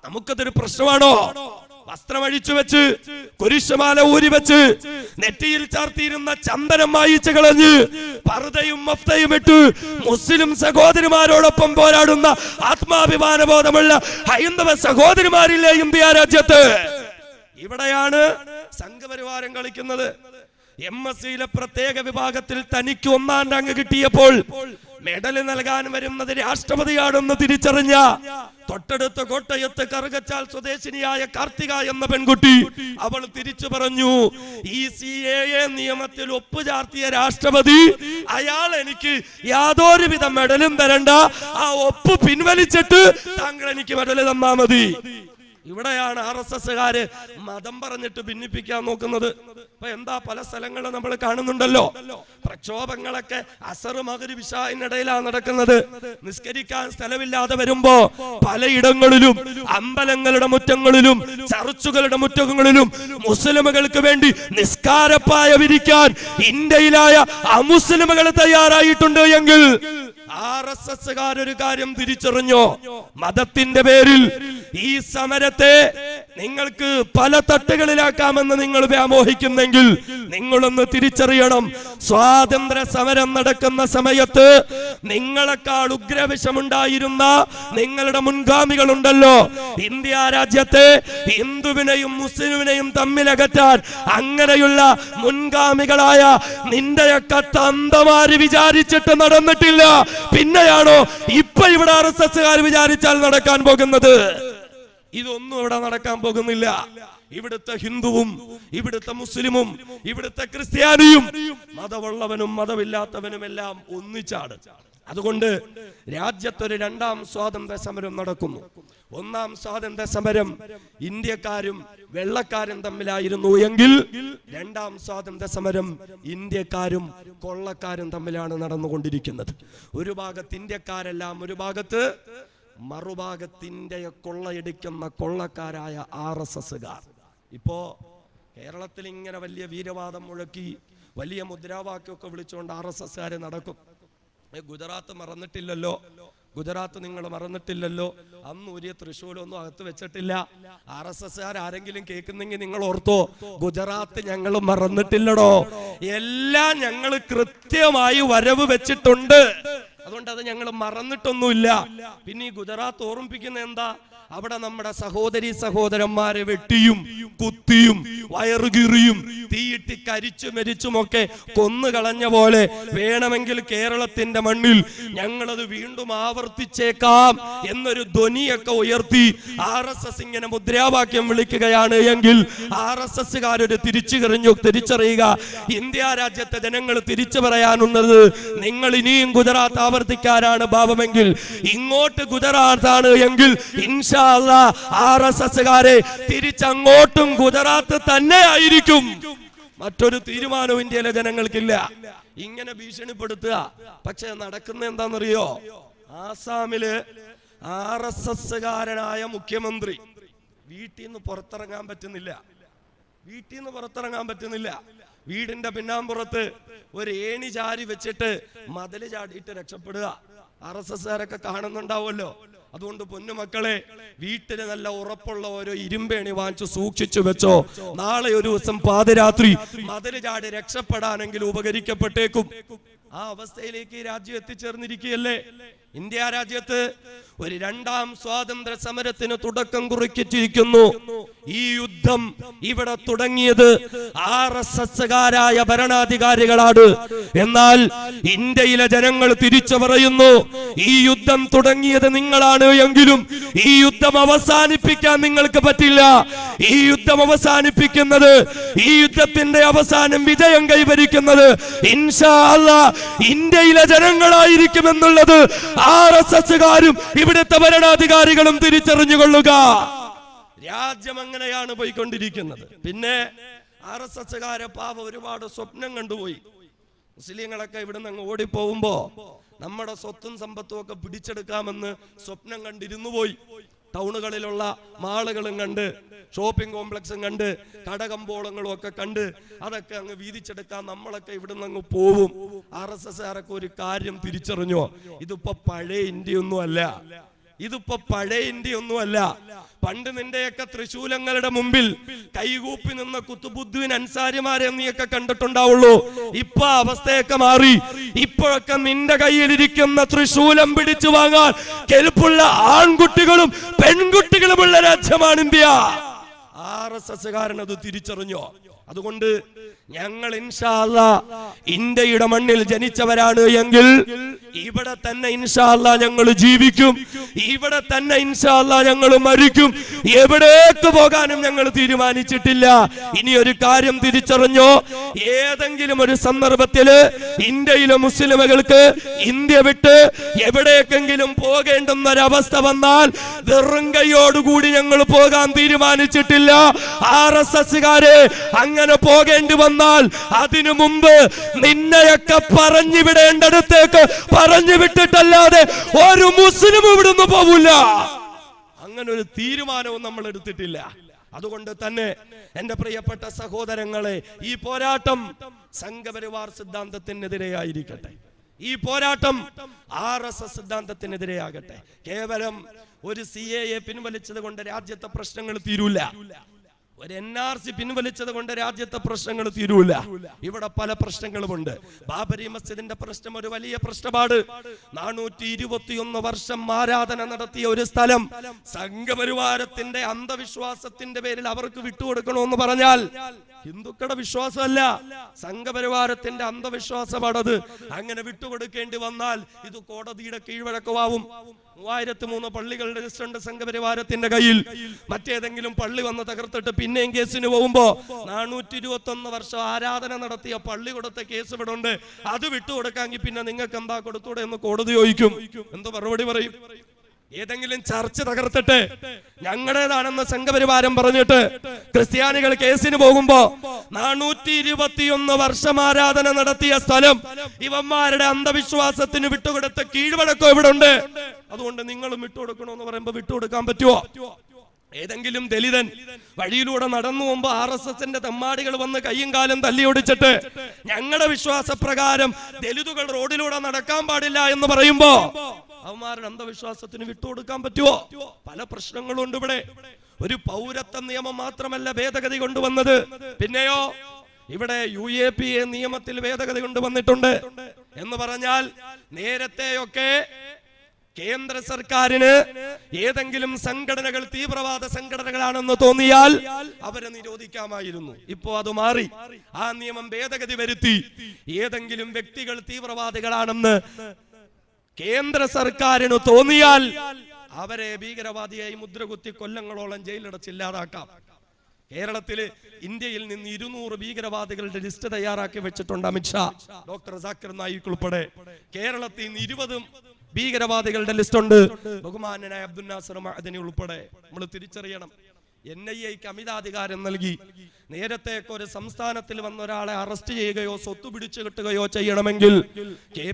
നമുക്കതൊരു പ്രശ്നമാണോ? വസ്ത്രം അഴിച്ചു വെച്ച്, കുരിശുമാല ഊരി വെച്ച്, നെറ്റിയിൽ ചാർത്തിയിരുന്ന ചന്ദനം മായിച്ചു കളഞ്ഞ്, പർദ്ദയും മഫ്തയും ഇട്ട് മുസ്ലിം സഹോദരിമാരോടൊപ്പം പോരാടുന്ന ആത്മാഭിമാന ബോധമുള്ള ഹൈന്ദവ സഹോദരിമാരില്ലേ ഇന്ത്യ രാജ്യത്ത്? ഇവിടെയാണ് സംഘപരിവാരം കളിക്കുന്നത്. MSCയിലെ പ്രത്യേക വിഭാഗത്തിൽ തനിക്ക് 1ാം റാങ്ക് കിട്ടിയപ്പോൾ മെഡൽ നൽകാൻ വരുന്നത് രാഷ്ട്രപതിയാണെന്ന് തിരിച്ചറിഞ്ഞ തൊട്ടടുത്ത കോട്ടയത്ത് കറുകച്ചാൽ സ്വദേശിനിയായ കാർത്തിക എന്ന പെൺകുട്ടി, അവൾ തിരിച്ചു പറഞ്ഞു, ഈ CAA നിയമത്തിൽ ഒപ്പുചാർത്തിയ രാഷ്ട്രപതി, അയാൾ എനിക്ക് യാതൊരുവിധ മെഡലും തരണ്ട, ആ ഒപ്പ് പിൻവലിച്ചിട്ട് താങ്കൾ എനിക്ക് മെഡൽ തന്നാ മതി. ഇവിടെയാണ് RSSകാര് മതം പറഞ്ഞിട്ട് ഭിന്നിപ്പിക്കാൻ നോക്കുന്നത്. അപ്പൊ എന്താ, പല സ്ഥലങ്ങളും നമ്മൾ കാണുന്നുണ്ടല്ലോ, പ്രക്ഷോഭങ്ങളൊക്കെ അസർ മഗ്രിബ് ഇശാഇനിടയിലാണ് നടക്കുന്നത്. നിസ്കരിക്കാൻ സ്ഥലമില്ലാതെ വരുമ്പോ പലയിടങ്ങളിലും, അമ്പലങ്ങളുടെ മുറ്റങ്ങളിലും ചർച്ചുകളുടെ മുറ്റങ്ങളിലും മുസ്ലിമുകൾക്ക് വേണ്ടി നിസ്കാരപ്പായ വിരിക്കാൻ ഇന്ത്യയിലായ അമുസ്ലിമുകൾ തയ്യാറായിട്ടുണ്ട് എങ്കിൽ RSSകാരൊരു കാര്യം തിരിച്ചറിഞ്ഞോ? മതത്തിന്റെ പേരിൽ ഈ സമരത്തെ നിങ്ങൾക്ക് പല തട്ടുകളിലാക്കാമെന്ന് നിങ്ങൾ വ്യാമോഹിക്കുന്നെങ്കിൽ നിങ്ങളൊന്ന് തിരിച്ചറിയണം, സ്വാതന്ത്ര്യ സമരം നടക്കുന്ന സമയത്ത് നിങ്ങളെക്കാൾ ഉഗ്രവിഷമുണ്ടായിരുന്ന നിങ്ങളുടെ മുൻഗാമികളുണ്ടല്ലോ. ഇന്ത്യ രാജ്യത്തെ ഹിന്ദുവിനെയും മുസ്ലിമിനെയും തമ്മിലകറ്റാൻ അങ്ങനെയുള്ള മുൻഗാമികളായ നിന്റെയൊക്കെ തന്തമാര് വിചാരിച്ചിട്ട് നടന്നിട്ടില്ല. പിന്നെയാണോ ഇപ്പൊ ഇവിടെ RSSകാർ വിചാരിച്ചാൽ നടക്കാൻ പോകുന്നത്? ഇതൊന്നും ഇവിടെ നടക്കാൻ പോകുന്നില്ല. ഇവിടുത്തെ ഹിന്ദുവും ഇവിടുത്തെ മുസ്ലിമും ഇവിടുത്തെ ക്രിസ്ത്യാനിയും മതമുള്ളവനും മതമില്ലാത്തവനും എല്ലാം ഒന്നിച്ചാണ്. അതുകൊണ്ട് രാജ്യത്തൊരു 2ാം സ്വാതന്ത്ര്യ സമരം നടക്കുന്നു. 1ാം സ്വാതന്ത്ര്യ സമരം ഇന്ത്യക്കാരും വെള്ളക്കാരും തമ്മിലായിരുന്നു എങ്കിൽ 2ാം സ്വാതന്ത്ര്യ സമരം ഇന്ത്യക്കാരും കൊള്ളക്കാരും തമ്മിലാണ് നടന്നുകൊണ്ടിരിക്കുന്നത്. ഒരു ഭാഗത്ത് ഇന്ത്യക്കാരെല്ലാം, ഒരു ഭാഗത്ത് മറുഭാഗത്തിന്റെ കൊള്ളയടിക്കുന്ന കൊള്ളക്കാരായ RSSകാർ. ഇപ്പോ കേരളത്തിൽ ഇങ്ങനെ വലിയ വീരവാദം മുഴക്കി വലിയ മുദ്രാവാക്യമൊക്കെ വിളിച്ചുകൊണ്ട് RSSകാര് നടക്കും. ഗുജറാത്ത് മറന്നിട്ടില്ലല്ലോ, ഗുജറാത്ത് നിങ്ങൾ മറന്നിട്ടില്ലല്ലോ, അന്ന് ഒരു തൃശ്ശൂലൊന്നും അകത്ത് വെച്ചിട്ടില്ല. RSSകാർ ആരെങ്കിലും കേൾക്കുന്നെങ്കിൽ നിങ്ങൾ ഓർത്തോ, ഗുജറാത്ത് ഞങ്ങൾ മറന്നിട്ടില്ലടോ, എല്ലാം ഞങ്ങൾ കൃത്യമായി വരവ് വെച്ചിട്ടുണ്ട്. അതുകൊണ്ട് അത് ഞങ്ങൾ മറന്നിട്ടൊന്നുമില്ല. പിന്നെ ഈ ഗുജറാത്ത് ഓർമ്മിപ്പിക്കുന്ന എന്താ? അവിടെ നമ്മുടെ സഹോദരി സഹോദരന്മാരെ വെട്ടിയും കുത്തിയും വയറുകീറിയും തീയിട്ട് കരിച്ചു മരിച്ചുമൊക്കെ കൊന്നുകളഞ്ഞ പോലെ വേണമെങ്കിൽ കേരളത്തിന്റെ മണ്ണിൽ ഞങ്ങളത് വീണ്ടും ആവർത്തിച്ചേക്കാം എന്നൊരു ധ്വനിയൊക്കെ ഉയർത്തി RSS ഇങ്ങനെ മുദ്രാവാക്യം വിളിക്കുകയാണ് എങ്കിൽ RSSകാരൊരു തിരിച്ചറിയുക, ഇന്ത്യ രാജ്യത്തെ ജനങ്ങൾ തിരിച്ചു പറയാനുള്ളത്, നിങ്ങൾ ഇനിയും ഗുജറാത്ത് ആവർത്തിക്കാനാണ് ഭാവമെങ്കിൽ, ഇങ്ങോട്ട് ഗുജറാത്താണ് എങ്കിൽ RSSകാരെ തിരിച്ചങ്ങോട്ടും ഗുജറാത്ത് തന്നെ ആയിരിക്കും. മറ്റൊരു തീരുമാനവും ഇന്ത്യയിലെ ജനങ്ങൾക്കില്ല. ഇങ്ങനെ ഭീഷണിപ്പെടുത്തുക. പക്ഷെ നടക്കുന്ന എന്താണെന്നറിയോ? ആസാമില് RSSകാരനായ മുഖ്യമന്ത്രി വീട്ടിൽ നിന്ന് പുറത്തിറങ്ങാൻ പറ്റുന്നില്ല. വീടിന്റെ പിന്നാമ്പുറത്ത് ഒരു ഏണി ചാരി വെച്ചിട്ട് മതില് ചാടിയിട്ട് രക്ഷപ്പെടുക. RSSകാരൊക്കെ കാണുന്നുണ്ടാവുമല്ലോ. അതുകൊണ്ട് പൊന്നുമക്കളെ, വീട്ടില് നല്ല ഉറപ്പുള്ള ഓരോ ഇരുമ്പേണി വാങ്ങിച്ചു സൂക്ഷിച്ചു വെച്ചോ. നാളെ ഒരു ദിവസം പാതിരാത്രി മതില് ചാടി രക്ഷപ്പെടാനെങ്കിലും ഉപകരിക്കപ്പെട്ടേക്കും. ആ അവസ്ഥയിലേക്ക് രാജ്യം എത്തിച്ചേർന്നിരിക്കുകയല്ലേ. ഇന്ത്യ രാജ്യത്ത് ഒരു രണ്ടാം സ്വാതന്ത്ര്യ സമരത്തിന് തുടക്കം കുറിച്ചിരിക്കുന്നു. ഈ യുദ്ധം ഇവിടെ തുടങ്ങിയത് RSSകാരായ ഭരണാധികാരികളാണ്. എന്നാൽ ഇന്ത്യയിലെ ജനങ്ങൾ തിരിച്ചു പറയുന്നു, ഈ യുദ്ധം തുടങ്ങിയത് നിങ്ങളാണ് എങ്കിലും ഈ യുദ്ധം അവസാനിപ്പിക്കാൻ നിങ്ങൾക്ക് പറ്റില്ല. ഈ യുദ്ധം അവസാനിപ്പിക്കുന്നത്, ഈ യുദ്ധത്തിന്റെ അവസാനം വിജയം കൈവരിക്കുന്നത് ഇൻഷാ അല്ലാഹ് ഇന്ത്യയിലെ ജനങ്ങളായിരിക്കുമെന്നുള്ളത് RSSകാരും ഇവിടുത്തെ ഭരണാധികാരികളും തിരിച്ചറിഞ്ഞുകൊള്ളുക. രാജ്യം അങ്ങനെയാണ് പോയിക്കൊണ്ടിരിക്കുന്നത്. പിന്നെ RSSകാരെ പാവം ഒരുപാട് സ്വപ്നം കണ്ടുപോയി. മുസ്ലിങ്ങളൊക്കെ ഇവിടുന്ന് അങ്ങ് ഓടിപ്പോകുമ്പോ നമ്മുടെ സ്വത്തും സമ്പത്തും ഒക്കെ പിടിച്ചെടുക്കാമെന്ന് സ്വപ്നം കണ്ടിരുന്നു പോയി. ടൗണുകളിലുള്ള മാളുകളും കണ്ട്, ഷോപ്പിംഗ് കോംപ്ലക്സും കണ്ട്, കടകമ്പോളങ്ങളും ഒക്കെ കണ്ട് അതൊക്കെ അങ്ങ് വീതിച്ചെടുക്കാൻ നമ്മളൊക്കെ ഇവിടുന്ന് അങ്ങ് പോവും. RSSകാരൊക്കെ ഒരു കാര്യം തിരിച്ചറിഞ്ഞോ, ഇതിപ്പോ പഴയ ഇന്ത്യയൊന്നും അല്ല, ഇതിപ്പോ പഴയ ഇന്ത്യയൊന്നുമല്ല. പണ്ട് നിന്റെയൊക്കെ തൃശൂലങ്ങളുടെ മുമ്പിൽ കൈകൂപ്പി നിന്ന കുത്തുബുദ്ദീൻ അൻസാരിമാരെ നീയൊക്കെ കണ്ടിട്ടുണ്ടാവുള്ളൂ. ഇപ്പൊ അവസ്ഥയൊക്കെ മാറി. ഇപ്പോഴൊക്കെ നിന്റെ കയ്യിലിരിക്കുന്ന തൃശൂലം പിടിച്ചു വാങ്ങാൻ കെൽപ്പുള്ള ആൺകുട്ടികളും പെൺകുട്ടികളുമുള്ള രാജ്യമാണ് ഇന്ത്യ. RSSകാരൻ അത് തിരിച്ചറിഞ്ഞോ? അതുകൊണ്ട് ഞങ്ങൾ ഇൻഷാ അല്ലാഹ് ഇന്ത്യയുടെ മണ്ണിൽ ജനിച്ചവരാണ് എങ്കിൽ ഇവിടെ തന്നെ ഇൻഷാ അല്ലാഹ് ഞങ്ങൾ ജീവിക്കും, ഇവിടെ തന്നെ ഇൻഷാ അല്ലാഹ് ഞങ്ങൾ മരിക്കും. എവിടേക്ക് പോകാനും ഞങ്ങൾ തീരുമാനിച്ചിട്ടില്ല. ഇനി ഒരു കാര്യം തിരിച്ചറിഞ്ഞോ, ഏതെങ്കിലും ഒരു സന്ദർഭത്തില് ഇന്ത്യയിലെ മുസ്ലിമുകൾക്ക് ഇന്ത്യ വിട്ട് എവിടേക്കെങ്കിലും പോകേണ്ടുന്ന ഒരവസ്ഥ വന്നാൽ വെറും കൈയോടുകൂടി ഞങ്ങൾ പോകാൻ തീരുമാനിച്ചിട്ടില്ല. RSSകാരെ അങ്ങനെ പോകേണ്ടി വന്നാൽ അതിനു മുമ്പ് നിന്നെയൊക്കെ പറഞ്ഞു വിടേണ്ടടുത്തേക്ക് പറഞ്ഞു വിട്ടിട്ടല്ലാതെ ഒരു മുസ്ലിം ഇവിടുന്ന് പോവില്ല. അങ്ങനെ ഒരു തീരുമാനവും നമ്മൾ എടുത്തിട്ടില്ല. അതുകൊണ്ട് തന്നെ എന്റെ പ്രിയപ്പെട്ട സഹോദരങ്ങളെ, ഈ പോരാട്ടം സംഘപരിവാർ സിദ്ധാന്തത്തിനെതിരെയായിരിക്കട്ടെ, ഈ പോരാട്ടം RSS സിദ്ധാന്തത്തിനെതിരെയാകട്ടെ. കേവലം ഒരു CAA പിൻവലിച്ചത് കൊണ്ട് രാജ്യത്തെ പ്രശ്നങ്ങൾ തീരൂല, ഒരു NRC പിൻവലിച്ചത് കൊണ്ട് രാജ്യത്തെ പ്രശ്നങ്ങൾ തീരൂല. ഇവിടെ പല പ്രശ്നങ്ങളുമുണ്ട്. ബാബരി മസ്ജിദിന്റെ പ്രശ്നം ഒരു വലിയ പ്രശ്നമാണ്. 421 വർഷം ആരാധന നടത്തിയ ഒരു സ്ഥലം സംഘപരിവാരത്തിന്റെ അന്ധവിശ്വാസത്തിന്റെ പേരിൽ അവർക്ക് വിട്ടുകൊടുക്കണമെന്ന് പറഞ്ഞാൽ ഹിന്ദുക്കളുടെ വിശ്വാസമല്ല, സംഘപരിവാരത്തിന്റെ അന്ധവിശ്വാസമാണത്. അങ്ങനെ വിട്ടുകൊടുക്കേണ്ടി വന്നാൽ ഇത് കോടതിയുടെ കീഴ്വഴക്കമാവും. 3003 പള്ളികളുടെ ലിസ്റ്റ് സംഘപരിവാരത്തിന്റെ കയ്യിൽ. മറ്റേതെങ്കിലും പള്ളി വന്ന് തകർത്തിട്ട് പിന്നെയും കേസിന് പോകുമ്പോ 421 വർഷം ആരാധന നടത്തിയ പള്ളി കൊടുത്ത കേസ് ഇവിടെ ഉണ്ട്, അത് വിട്ടുകൊടുക്കാമെങ്കിൽ പിന്നെ നിങ്ങൾക്ക് എന്താ കൊടുത്തൂടെ എന്ന് കോടതി ചോദിക്കും. എന്തോ മറുപടി പറയും? ഏതെങ്കിലും ചർച്ച തകർത്തിട്ട് ഞങ്ങളുടേതാണെന്ന് സംഘപരിവാരം പറഞ്ഞിട്ട് ക്രിസ്ത്യാനികൾ കേസിന് പോകുമ്പോ 421 വർഷം ആരാധന നടത്തിയ സ്ഥലം ഇവന്മാരുടെ അന്ധവിശ്വാസത്തിന് വിട്ടുകൊടുത്ത കീഴ്വഴക്കം ഇവിടെ ഉണ്ട്, അതുകൊണ്ട് നിങ്ങളും വിട്ടുകൊടുക്കണമെന്ന് പറയുമ്പോ വിട്ടുകൊടുക്കാൻ പറ്റുമോ? ഏതെങ്കിലും ദലിതൻ വഴിയിലൂടെ നടന്നു പോകുമ്പോ RSSന്റെ തെമ്മാടികൾ വന്ന് കയ്യും കാലും തല്ലിയൊടിച്ചിട്ട് ഞങ്ങളുടെ വിശ്വാസപ്രകാരം ദലിതുകൾ റോഡിലൂടെ നടക്കാൻ പാടില്ല എന്ന് പറയുമ്പോ അവന്മാരുടെ അന്ധവിശ്വാസത്തിന് വിട്ടുകൊടുക്കാൻ പറ്റുമോ? പല പ്രശ്നങ്ങളുണ്ട് ഇവിടെ. ഒരു പൗരത്വ നിയമം മാത്രമല്ല ഭേദഗതി കൊണ്ടുവന്നത്, പിന്നെയോ ഇവിടെ UAPA നിയമത്തിൽ ഭേദഗതി കൊണ്ടുവന്നിട്ടുണ്ട്. എന്ന് പറഞ്ഞാൽ നേരത്തെയൊക്കെ കേന്ദ്ര സർക്കാരിന് ഏതെങ്കിലും സംഘടനകൾ തീവ്രവാദ സംഘടനകളാണെന്ന് തോന്നിയാൽ അവരെ നിരോധിക്കാമായിരുന്നു. ഇപ്പോ അത് മാറി. ആ നിയമം ഭേദഗതി വരുത്തി. ഏതെങ്കിലും വ്യക്തികൾ തീവ്രവാദികളാണെന്ന് കേന്ദ്ര സർക്കാരിന് തോന്നിയാൽ അവരെ ഭീകരവാദിയായി മുദ്രകുത്തി കൊല്ലങ്ങളോളം ജയിലടച്ചില്ലാതാക്കാം. കേരളത്തില് ഇന്ത്യയിൽ നിന്ന് 200 ഭീകരവാദികളുടെ ലിസ്റ്റ് തയ്യാറാക്കി വെച്ചിട്ടുണ്ട് അമിത്ഷാ, ഡോക്ടർ സാക്കിർ നായിക് ഉൾപ്പെടെ. കേരളത്തിൽ നിന്ന് 20 ഭീകരവാദികളുടെ ലിസ്റ്റ് ഉണ്ട്, ബഹുമാനനായ അബ്ദുൽ നാസർ മഅദനി ഉൾപ്പെടെ. നമ്മൾ തിരിച്ചറിയണം, NIAക്ക് അമിതാധികാരം നൽകി. നേരത്തെ ഒരു സംസ്ഥാനത്തിൽ വന്ന ഒരാളെ അറസ്റ്റ് ചെയ്യുകയോ സ്വത്ത് പിടിച്ചു കിട്ടുകയോ ചെയ്യണമെങ്കിൽ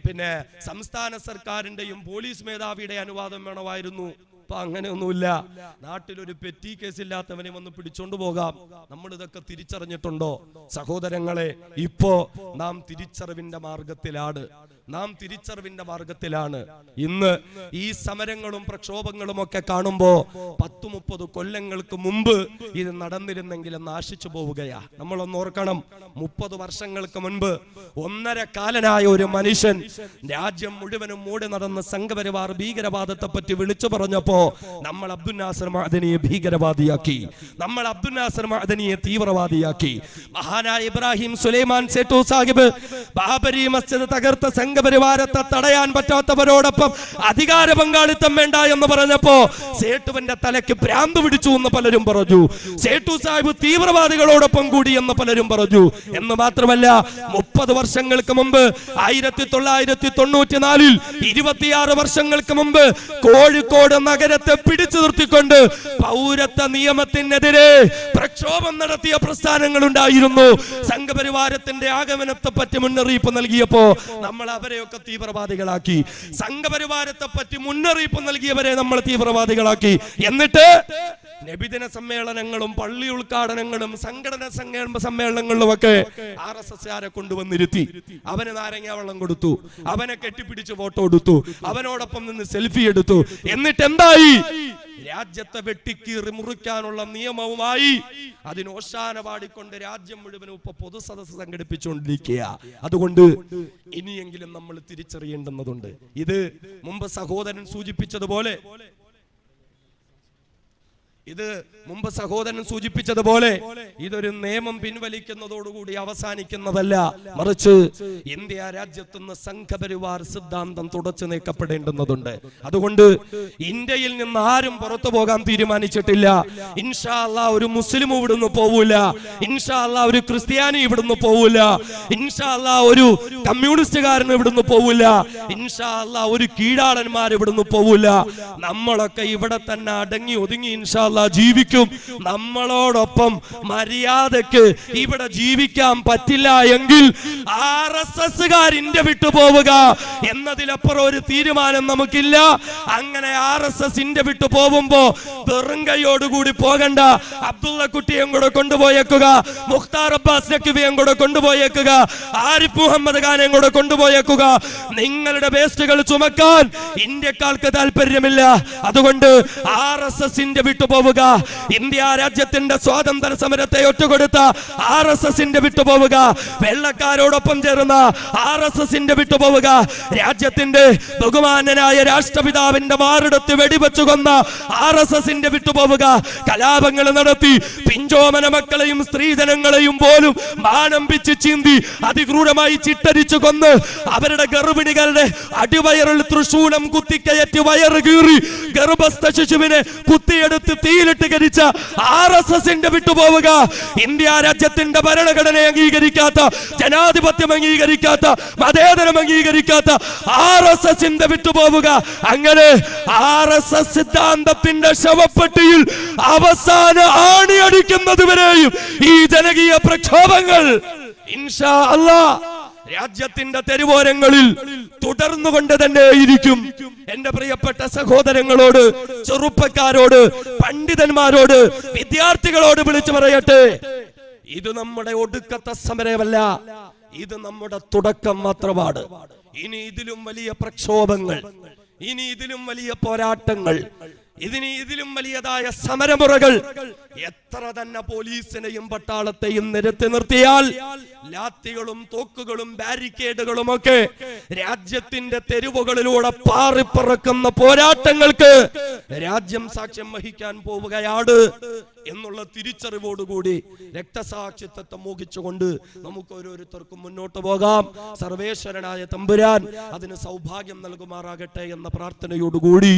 പിന്നെ സംസ്ഥാന സർക്കാരിന്റെയും പോലീസ് മേധാവിയുടെ അനുവാദം വേണമായിരുന്നു. ഇപ്പൊ അങ്ങനെയൊന്നുമില്ല. നാട്ടിലൊരു പെറ്റി കേസില്ലാത്തവനെ വന്ന് പിടിച്ചോണ്ട് പോകാം. നമ്മൾ ഇതൊക്കെ തിരിച്ചറിഞ്ഞിട്ടുണ്ടോ സഹോദരങ്ങളെ? ഇപ്പോ നാം തിരിച്ചറിവിന്റെ മാർഗത്തിലാണ്. നാം തിരിച്ചറിവിന്റെ മാർഗത്തിലാണ്. ഇന്ന് ഈ സമരങ്ങളും പ്രക്ഷോഭങ്ങളും ഒക്കെ കാണുമ്പോ 10-30 കൊല്ലങ്ങൾക്ക് മുമ്പ് ഇത് നടന്നിരുന്നെങ്കിൽ എന്ന് ആശിച്ചു പോവുകയാ. നമ്മളൊന്ന് ഓർക്കണം, 30 വർഷങ്ങൾക്ക് മുൻപ് 1.5 കാലനായ ഒരു മനുഷ്യൻ രാജ്യം മുഴുവനും മൂടി നടന്ന് സംഘപരിവാർ ഭീകരവാദത്തെ പറ്റി വിളിച്ചു പറഞ്ഞപ്പോ നമ്മൾ അബ്ദുൽ നാസർ മഅദനിയെ ഭീകരവാദിയാക്കി, നമ്മൾ അബ്ദുൽ നാസർ മഅദനിയെ തീവ്രവാദിയാക്കി. മഹാനായ ഇബ്രാഹിം സുലൈമാൻ സേട്ടു സാഹിബ് ബാബരി മസ്ജിദ് തകർത്ത സംഘപരിവാരത്തെ തടയാൻ പറ്റാത്തവരോടൊപ്പം അധികാര പങ്കാളിത്തം വേണ്ട എന്ന് പറഞ്ഞപ്പോ സേട്ടുവിന്റെ തലയ്ക്ക് ഭ്രാന്ത് പിടിച്ചു എന്ന് പലരും പറഞ്ഞു. സേട്ടു സാഹിബ് തീവ്രവാദികളോടൊപ്പം കൂടി എന്ന് പലരും പറഞ്ഞു. എന്ന് മാത്രമല്ല, 30 വർഷങ്ങൾക്ക് മുമ്പ് 1994 26 വർഷങ്ങൾക്ക് മുമ്പ് കോഴിക്കോട് നഗരത്തെ പിടിച്ചു നിർത്തിക്കൊണ്ട് പൗരത്വ നിയമത്തിനെതിരെ പ്രക്ഷോഭം നടത്തിയ പ്രസ്ഥാനങ്ങൾ ഉണ്ടായിരുന്നു. സംഘപരിവാരത്തിന്റെ ആഗമനത്തെ പറ്റി മുന്നറിയിപ്പ് നൽകിയപ്പോ നമ്മൾ അവരെയൊക്കെ തീവ്രവാദികളാക്കി. സംഘപരിവാരത്തെ പറ്റി മുന്നറിയിപ്പ് നൽകിയവരെ നമ്മൾ തീവ്രവാദികളാക്കി. എന്നിട്ട് നബിദിന സമ്മേളനങ്ങളും പള്ളി ഉദ്ഘാടനങ്ങളും സംഘടന സമ്മേളനങ്ങളിലും ഒക്കെ RSSകാരെ കൊണ്ടുവന്നിരുത്തി. അവന് നാരങ്ങ വെള്ളം കൊടുത്തു, അവനെ കെട്ടിപ്പിടിച്ച് ഫോട്ടോ എടുത്തു, അവനോടൊപ്പം നിന്ന് സെൽഫി എടുത്തു. എന്നിട്ട് എന്തായി? രാജ്യത്തെ വെട്ടിക്കീറി മുറിക്കാനുള്ള നിയമവുമായി അതിന് ഓശാന പാടിക്കൊണ്ട് രാജ്യം മുഴുവനും ഇപ്പൊ പൊതുസദസ്സ് സംഘടിപ്പിച്ചുകൊണ്ടിരിക്കുക. അതുകൊണ്ട് ഇനിയെങ്കിലും നമ്മൾ തിരിച്ചറിയേണ്ടുന്നതുണ്ട്. ഇത് മുമ്പ് സഹോദരൻ സൂചിപ്പിച്ചതുപോലെ ഇതൊരു നിയമം പിൻവലിക്കുന്നതോടുകൂടി അവസാനിക്കുന്നതല്ല, മറിച്ച് ഇന്ത്യ രാജ്യത്തുനിന്ന് സംഘപരിവാർ സിദ്ധാന്തം തുടച്ചു നീക്കപ്പെടേണ്ടുന്നതുണ്ട്. അതുകൊണ്ട് ഇന്ത്യയിൽ നിന്ന് ആരും പുറത്തു പോകാൻ തീരുമാനിച്ചിട്ടില്ല. ഇൻഷാ അല്ലാഹ് ഒരു മുസ്ലിം ഇവിടുന്ന് പോവൂല, ഇൻഷാ അല്ലാഹ് ഒരു ക്രിസ്ത്യാനി ഇവിടുന്ന് പോവൂല, ഇൻഷാ അല്ലാഹ് ഒരു കമ്മ്യൂണിസ്റ്റുകാരൻ ഇവിടുന്ന് പോവൂല, ഇൻഷാ അല്ലാഹ് ഒരു കീഴാളന്മാർ ഇവിടുന്ന് പോവൂല. നമ്മളൊക്കെ ഇവിടെ തന്നെ അടങ്ങി ഒതുങ്ങി ഇൻഷാ ജീവിക്കും. നമ്മളോടൊപ്പം മര്യാദക്ക് ഇവിടെ ജീവിക്കാൻ പറ്റില്ല എങ്കിൽ RSSകാർ ഇന്ത്യ വിട്ടു പോവുക എന്നതിലപ്പുറം ഒരു തീരുമാനം നമുക്കില്ല. അങ്ങനെ RSS ഇന്ത്യ വിട്ടു പോകുമ്പോ വെറും കൈയോടുകൂടി പോകണ്ട. അബ്ദുള്ള കുട്ടിയും കൂടെ കൊണ്ടുപോയേക്കുക, മുഖ്താർ അബ്ബാസ് നഖ്വിയും കൂടെ കൊണ്ടുപോയേക്കുക, ആരിഫ് മുഹമ്മദ് ഖാനെയും കൂടെ കൊണ്ടുപോയേക്കുക. നിങ്ങളുടെ വേസ്റ്റുകൾ ചുമക്കാൻ ഇന്ത്യക്കാർക്ക് താല്പര്യമില്ല. അതുകൊണ്ട് RSS ഇന്ത്യ വിട്ടു പോവുക. ഇന്ത്യ രാജ്യത്തിന്റെ സ്വാതന്ത്ര്യ സമരത്തെ ഒറ്റുകൊടുത്ത RSSന്റെ വിട്ടുപോവുക. വെള്ളക്കാരോടൊപ്പം ചേർന്ന RSSന്റെ വിട്ടുപോവുക. രാജ്യത്തിന്റെ ബഹുമാന്യനായ രാഷ്ട്രപിതാവിന്റെ മാറിടത്ത് വെടിവെച്ചു കൊന്ന RSSന്റെ വിട്ടുപോവുക. കലാപങ്ങൾ നടത്തി പിഞ്ചോമന മക്കളെയും സ്ത്രീജനങ്ങളെയും പോലും മാനം പിച്ച് ചീന്തി അതിക്രൂരമായി ചിട്ടരിച്ചു കൊന്ന് അവരുടെ ഗർഭിണികളുടെ അടിവയറിൽ തൃശൂലം കുത്തിക്കയറ്റി വയറ് കീറി ഗർഭസ്ഥ ശിശുവിനെ കുത്തിയെടുത്ത് തീയിലിട്ട് കരിച്ച RSSന്റെ വിട്ടുപോവുക. ഇന്ത്യ രാജ്യത്തിന്റെ ഭരണഘടനയെ അംഗീകരിക്കാത്ത, ജനാധിപത്യം അംഗീകരിക്കാത്ത, മതേതരം അംഗീകരിക്കാത്ത RSSന്റെ വിട്ടുപോവുക. അങ്ങനെ RSS സിദ്ധാന്തത്തിന്റെ ശവപ്പെട്ടിയിൽ അവസാന ആണിയടിക്കുന്നത് വരെയും ഈ ജനകീയ പ്രക്ഷോഭങ്ങൾ ഇൻഷാ അല്ലാഹ് രാജ്യത്തിന്റെ തെരുവോരങ്ങളിൽ തുടർന്നുകൊണ്ട് തന്നെ ഇരിക്കും. എന്റെ പ്രിയപ്പെട്ട സഹോദരങ്ങളോട്, ചെറുപ്പക്കാരോട്, പണ്ഡിതന്മാരോട്, വിദ്യാർത്ഥികളോട് വിളിച്ചു പറയട്ടെ, ഇത് നമ്മുടെ ഒടുക്കത്തെ സമരമല്ല, ഇത് നമ്മുടെ തുടക്കം മാത്രമാണ്. ഇനി ഇതിലും വലിയ പ്രക്ഷോഭങ്ങൾ, ഇനി ഇതിലും വലിയ പോരാട്ടങ്ങൾ, ഇതിലും വലിയതായ സമരമുറകൾ എത്ര തന്നെ പോലീസിനെയും പട്ടാളത്തെയും നിരത്തി നിർത്തിയാൽ ലാത്തികളും തോക്കുകളും ബാരിക്കേഡുകളും ഒക്കെ രാജ്യത്തിന്റെ തെരുവുകളിലൂടെ പാറിപ്പറക്കുന്ന പോരാട്ടങ്ങൾക്ക് രാജ്യം സാക്ഷ്യം വഹിക്കാൻ പോവുകയാണ് എന്നുള്ള തിരിച്ചറിവോടുകൂടി രക്തസാക്ഷിത്വത്തെ മോഹിച്ചുകൊണ്ട് നമുക്ക് ഓരോരുത്തർക്കും മുന്നോട്ട് പോകാം. സർവേശ്വരനായ തമ്പുരാൻ അതിന് സൗഭാഗ്യം നൽകുമാറാകട്ടെ എന്ന പ്രാർത്ഥനയോടുകൂടി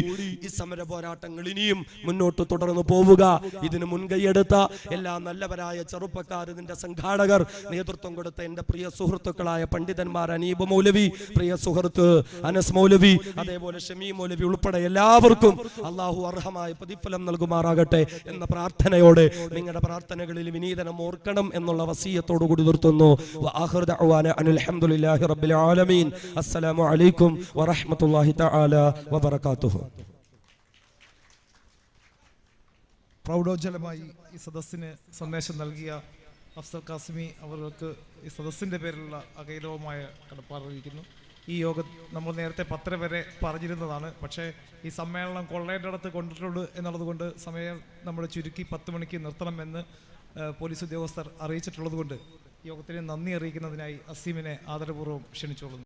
ഈ സമര പോരാട്ടങ്ങൾ ഇനിയും മുന്നോട്ട് തുടർന്ന് പോവുക. ഇതിന് മുൻകൈയെടുത്ത എല്ലാ നല്ലവരായ ചെറുപ്പക്കാർ, ഇതിന്റെ സംഘാടകർ, നേതൃത്വം കൊടുത്ത എന്റെ പ്രിയ സുഹൃത്തുക്കളായ പണ്ഡിതന്മാർ, അനീബ് മൗലവി, പ്രിയ സുഹൃത്ത് അനസ് മൗലവി, അതേപോലെ ഷമീ മൗലവി ഉൾപ്പെടെ എല്ലാവർക്കും അള്ളാഹു അർഹമായ പ്രതിഫലം നൽകുമാറാകട്ടെ എന്ന പ്രാർത്ഥനയോടെ നിങ്ങളുടെ പ്രാർത്ഥനകളിൽ വിനീതനം ഓർക്കണം എന്നുള്ള വസിയത്തോടു കൂടി നിർത്തുന്നു. വആഖിറു ദഅ്വാനാ അനിൽ ഹംദുലില്ലാഹി റബ്ബിൽ ആലമീൻ. അസ്സലാമു അലൈക്കും വറഹ്മത്തുള്ളാഹി തആല വബറകാതുഹു. പ്രൗഢോജ്വലമായി ഈ സദസ്സിന് സന്ദേശം നൽകിയ അഫ്സൽ കാസിമി അവർക്ക് ഈ സദസ്സിൻ്റെ പേരിലുള്ള അകൈലവുമായ കടപ്പാട് അറിയിക്കുന്നു. ഈ യോഗം നമ്മൾ നേരത്തെ 10 വരെ പറഞ്ഞിരുന്നതാണ്. പക്ഷേ ഈ സമ്മേളനം കൊള്ളയുടെ അടുത്ത് കൊണ്ടിട്ടുള്ളൂ എന്നുള്ളത് കൊണ്ട് സമയം നമ്മൾ ചുരുക്കി 10 മണിക്ക് നിർത്തണമെന്ന് പോലീസ് ഉദ്യോഗസ്ഥർ അറിയിച്ചിട്ടുള്ളത് കൊണ്ട് യോഗത്തിന് നന്ദി അറിയിക്കുന്നതിനായി അസീമിനെ ആദരപൂർവ്വം ക്ഷണിച്ചോളുന്നു.